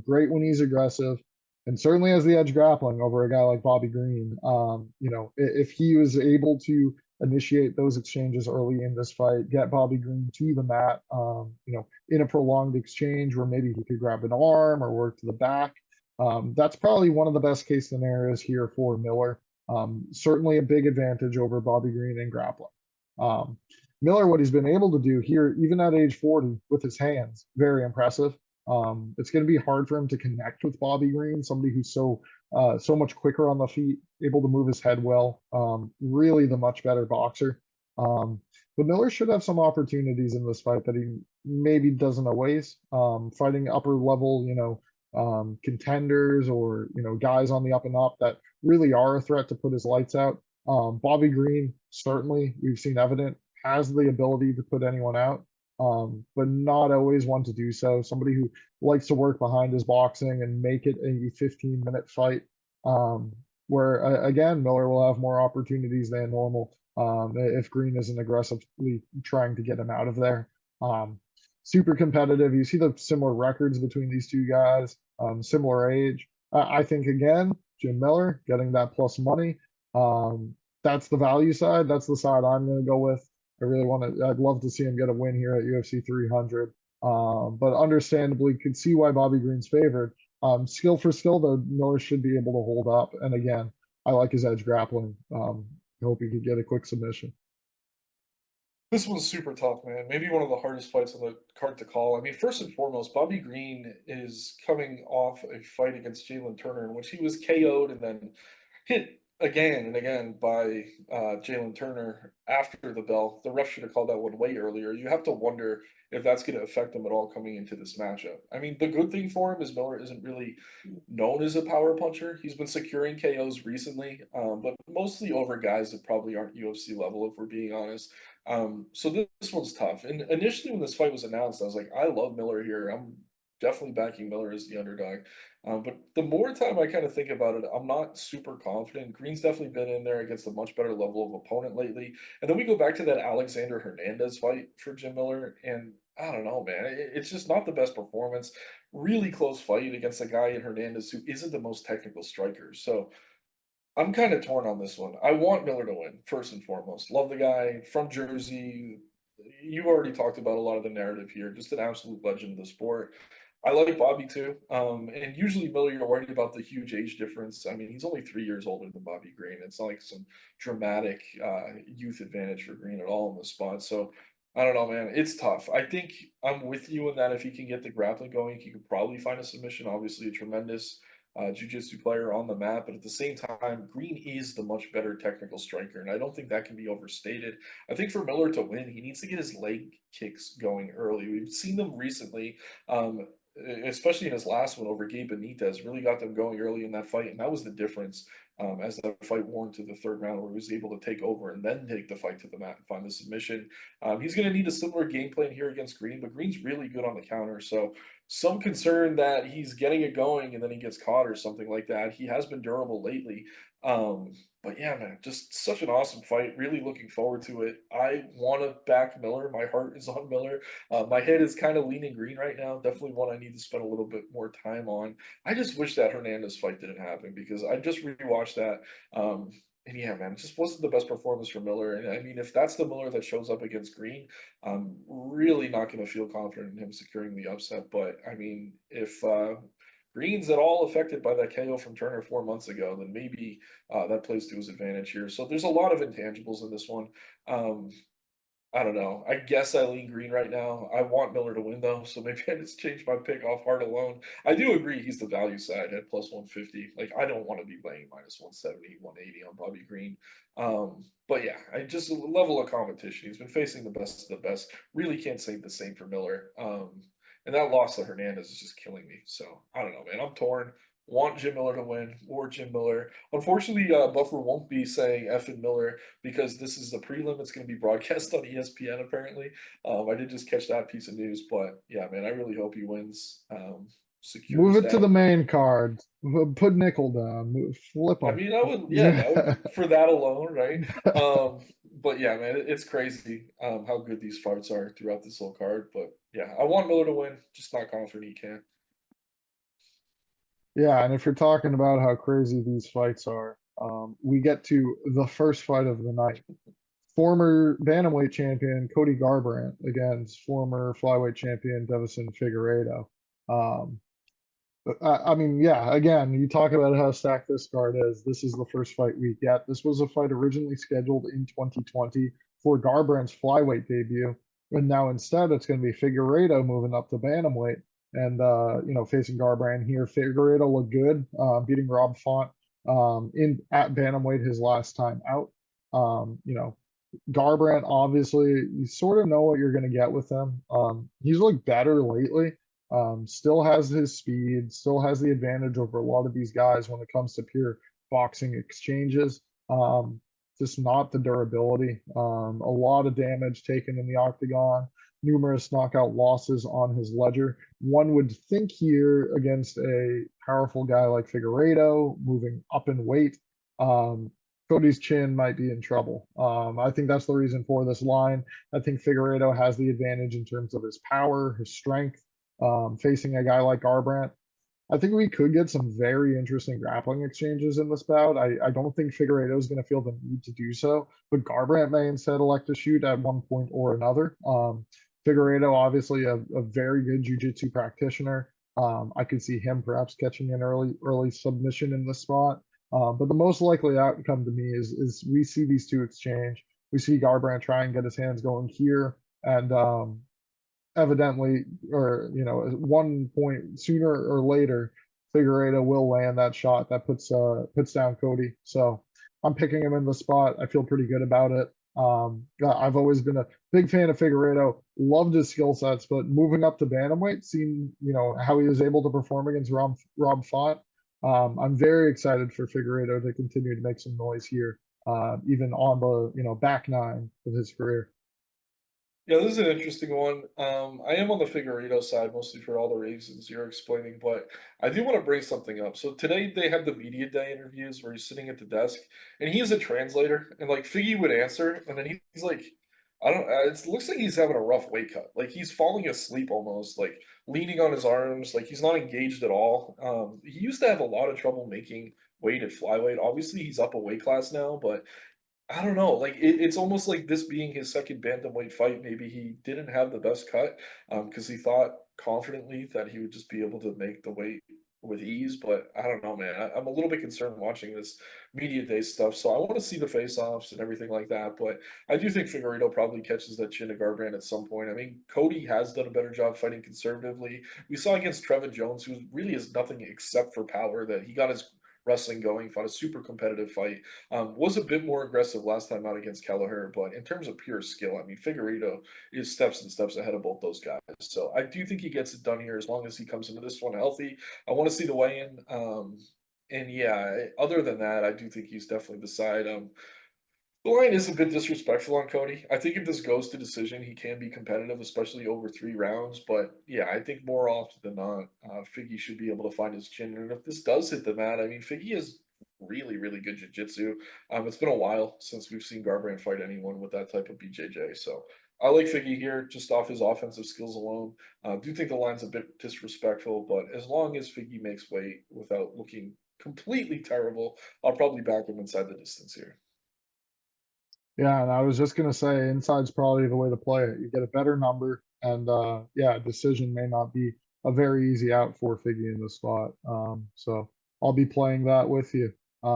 great when he's aggressive, and certainly has the edge grappling over a guy like Bobby Green. If he was able to initiate those exchanges early in this fight, get Bobby Green to the mat, in a prolonged exchange where maybe he could grab an arm or work to the back. That's probably one of the best case scenarios here for Miller. Certainly a big advantage over Bobby Green in grappling. Um, Miller, what he's been able to do here, even at age 40, with his hands, very impressive. It's going to be hard for him to connect with Bobby Green, somebody who's so much quicker on the feet, able to move his head well. Really the much better boxer. But Miller should have some opportunities in this fight that he maybe doesn't always. Fighting upper level, contenders or guys on the up and up that really are a threat to put his lights out. Bobby Green, certainly, we've seen evident, has the ability to put anyone out, but not always one to do so. Somebody who likes to work behind his boxing and make it a 15-minute fight, where, again, Miller will have more opportunities than normal if Green isn't aggressively trying to get him out of there. Super competitive. You see the similar records between these two guys, similar age. I think, again, Jim Miller getting that plus money. That's the value side. That's the side I'm going to go with. I'd love to see him get a win here at UFC 300. But understandably, could see why Bobby Green's favored. Skill for skill, though, Miller should be able to hold up. And again, I like his edge grappling. I hope he could get a quick submission. This one's super tough, man. Maybe one of the hardest fights on the card to call. I mean, first and foremost, Bobby Green is coming off a fight against Jalen Turner in which he was KO'd and then hit again and again by Jalen Turner after the bell. The ref should have called that one way earlier. You have to wonder if that's going to affect him at all coming into this matchup. I mean, the good thing for him is Miller isn't really known as a power puncher. He's been securing KOs recently, but mostly over guys that probably aren't UFC level, if we're being honest. So this one's tough. And initially, when this fight was announced, I was like, I love Miller here. I'm definitely backing Miller as the underdog. But the more time I kind of think about it, I'm not super confident. Green's definitely been in there against a much better level of opponent lately. And then we go back to that Alexander Hernandez fight for Jim Miller. And I don't know, man. It's just not the best performance. Really close fight against a guy in Hernandez who isn't the most technical striker. So I'm kind of torn on this one. I want Miller to win, first and foremost. Love the guy from Jersey. You already talked about a lot of the narrative here. Just an absolute legend of the sport. I like Bobby too. And usually Miller, you're worried about the huge age difference. I mean, he's only 3 years older than Bobby Green. It's not like some dramatic youth advantage for Green at all in this spot. So I don't know, man. It's tough. I think I'm with you in that if he can get the grappling going, he could probably find a submission. Obviously, a tremendous jiu-jitsu player on the map, but at the same time, Green is the much better technical striker, and I don't think that can be overstated. I think for Miller to win, he needs to get his leg kicks going early. We've seen them recently, especially in his last one over Gabe Benitez, really got them going early in that fight, and that was the difference. As that fight wore into the third round, where he was able to take over and then take the fight to the mat and find the submission. He's going to need a similar game plan here against Green, but Green's really good on the counter, so some concern that he's getting it going and then he gets caught or something like that. He has been durable lately. But yeah, man, just such an awesome fight. Really looking forward to it. I want to back Miller. My heart is on Miller. My head is kind of leaning Green right now. Definitely one I need to spend a little bit more time on. I just wish that Hernandez fight didn't happen because I just rewatched that. And yeah, man, it just wasn't the best performance for Miller. And I mean, if that's the Miller that shows up against Green, I'm really not going to feel confident in him securing the upset. But I mean, if Green's at all affected by that KO from Turner 4 months ago, then maybe that plays to his advantage here. So there's a lot of intangibles in this one. Um, I don't know. I guess I lean Green right now. I want Miller to win though, so maybe I just change my pick off heart alone. I do agree he's the value side at plus 150. Like I don't want to be laying minus 170, 180 on Bobby Green. But yeah, I just level of competition. He's been facing the best of the best. Really can't say the same for Miller. And that loss to Hernandez is just killing me. So I don't know, man. I'm torn. Want Jim Miller to win or Jim Miller. Unfortunately, Buffer won't be saying F and Miller because this is the prelim. It's going to be broadcast on ESPN apparently. I did just catch that piece of news, but yeah, man, I really hope he wins. Move Secures it to that. the main card. Put nickel down. Flip I them. mean, that would Yeah. for that alone, right? But yeah, man, it's crazy how good these fights are throughout this whole card. But yeah, I want Miller to win, just not confident he can. Yeah, and if you're talking about how crazy these fights are, we get to the first fight of the night. Former bantamweight champion Cody Garbrandt against former flyweight champion Deiveson Figueiredo. Um, I mean, yeah, again, you talk about how stacked this card is. This is the first fight we get. This was a fight originally scheduled in 2020 for Garbrandt's flyweight debut, and now instead it's going to be Figueiredo moving up to bantamweight and facing Garbrandt here. Figueiredo looked good, beating Rob Font in at bantamweight his last time out. Garbrandt, obviously, you sort of know what you're going to get with him. He's looked better lately. Still has his speed, still has the advantage over a lot of these guys when it comes to pure boxing exchanges. Just not the durability. A lot of damage taken in the octagon, numerous knockout losses on his ledger. One would think here against a powerful guy like Figueiredo, moving up in weight, Cody's chin might be in trouble. I think that's the reason for this line. I think Figueiredo has the advantage in terms of his power, his strength, facing a guy like Garbrandt. I think we could get some very interesting grappling exchanges in this bout. I don't think Figueiredo is going to feel the need to do so, but Garbrandt may instead elect to shoot at one point or another. Figueiredo, obviously a very good jiu-jitsu practitioner. I could see him perhaps catching an early submission in this spot. But the most likely outcome to me is we see these two exchange. We see Garbrandt try and get his hands going here, and evidently, or at one point sooner or later, Figueiredo will land that shot that puts down Cody. So I'm picking him in the spot. I feel pretty good about it. I've always been a big fan of Figueiredo. Loved his skill sets, but moving up to bantamweight, seeing how he was able to perform against Rob Font. I'm very excited for Figueiredo to continue to make some noise here, even on the back nine of his career. Yeah, this is an interesting one. I am on the Figueiredo side mostly for all the reasons you're explaining, but I do want to bring something up. So today they had the media day interviews where he's sitting at the desk and he is a translator, and like Figgy would answer, and then he's like, I don't. It looks like he's having a rough weight cut. Like he's falling asleep almost, like leaning on his arms, like he's not engaged at all. He used to have a lot of trouble making weight at flyweight. Obviously, he's up a weight class now, but I don't know, like, it's almost like this being his second bantamweight fight, maybe he didn't have the best cut, because he thought confidently that he would just be able to make the weight with ease, but I don't know, man. I'm a little bit concerned watching this media day stuff, so I wanna see the face-offs and everything like that, but I do think Figueiredo probably catches that chin of Garbrandt at some point. I mean, Cody has done a better job fighting conservatively. We saw against Trevin Jones, who really is nothing except for power, that he got his wrestling going, fought a super competitive fight. Was a bit more aggressive last time out against Kelleher, but in terms of pure skill, I mean, Figueiredo is steps and steps ahead of both those guys. So I do think he gets it done here as long as he comes into this one healthy. I want to see the weigh-in. And yeah, other than that, I do think he's definitely the side. The line is a bit disrespectful on Cody. I think if this goes to decision, he can be competitive, especially over 3 rounds. But yeah, I think more often than not, Figgy should be able to find his chin. And if this does hit the mat, I mean, Figgy is really, really good jiu-jitsu. It's been a while since we've seen Garbrandt fight anyone with that type of BJJ. So I like Figgy here just off his offensive skills alone. I do think the line's a bit disrespectful, but as long as Figgy makes weight without looking completely terrible, I'll probably back him inside the distance here. Yeah, and I was just gonna say inside's probably the way to play it. You get a better number, and yeah, decision may not be a very easy out for Figgy in the spot. So I'll be playing that with you. A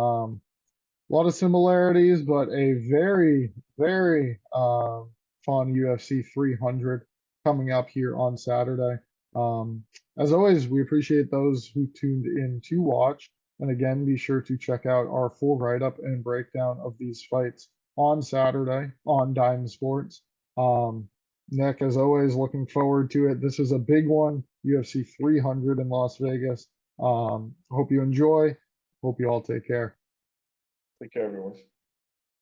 lot of similarities, but a very, very fun UFC 300 coming up here on Saturday. As always, we appreciate those who tuned in to watch. And again, be sure to check out our full write up and breakdown of these fights on Saturday on Dime Sports. Nick, as always, looking forward to it. This is a big one, UFC 300 in Las Vegas. Hope you enjoy. Hope you all take care. Take care, everyone.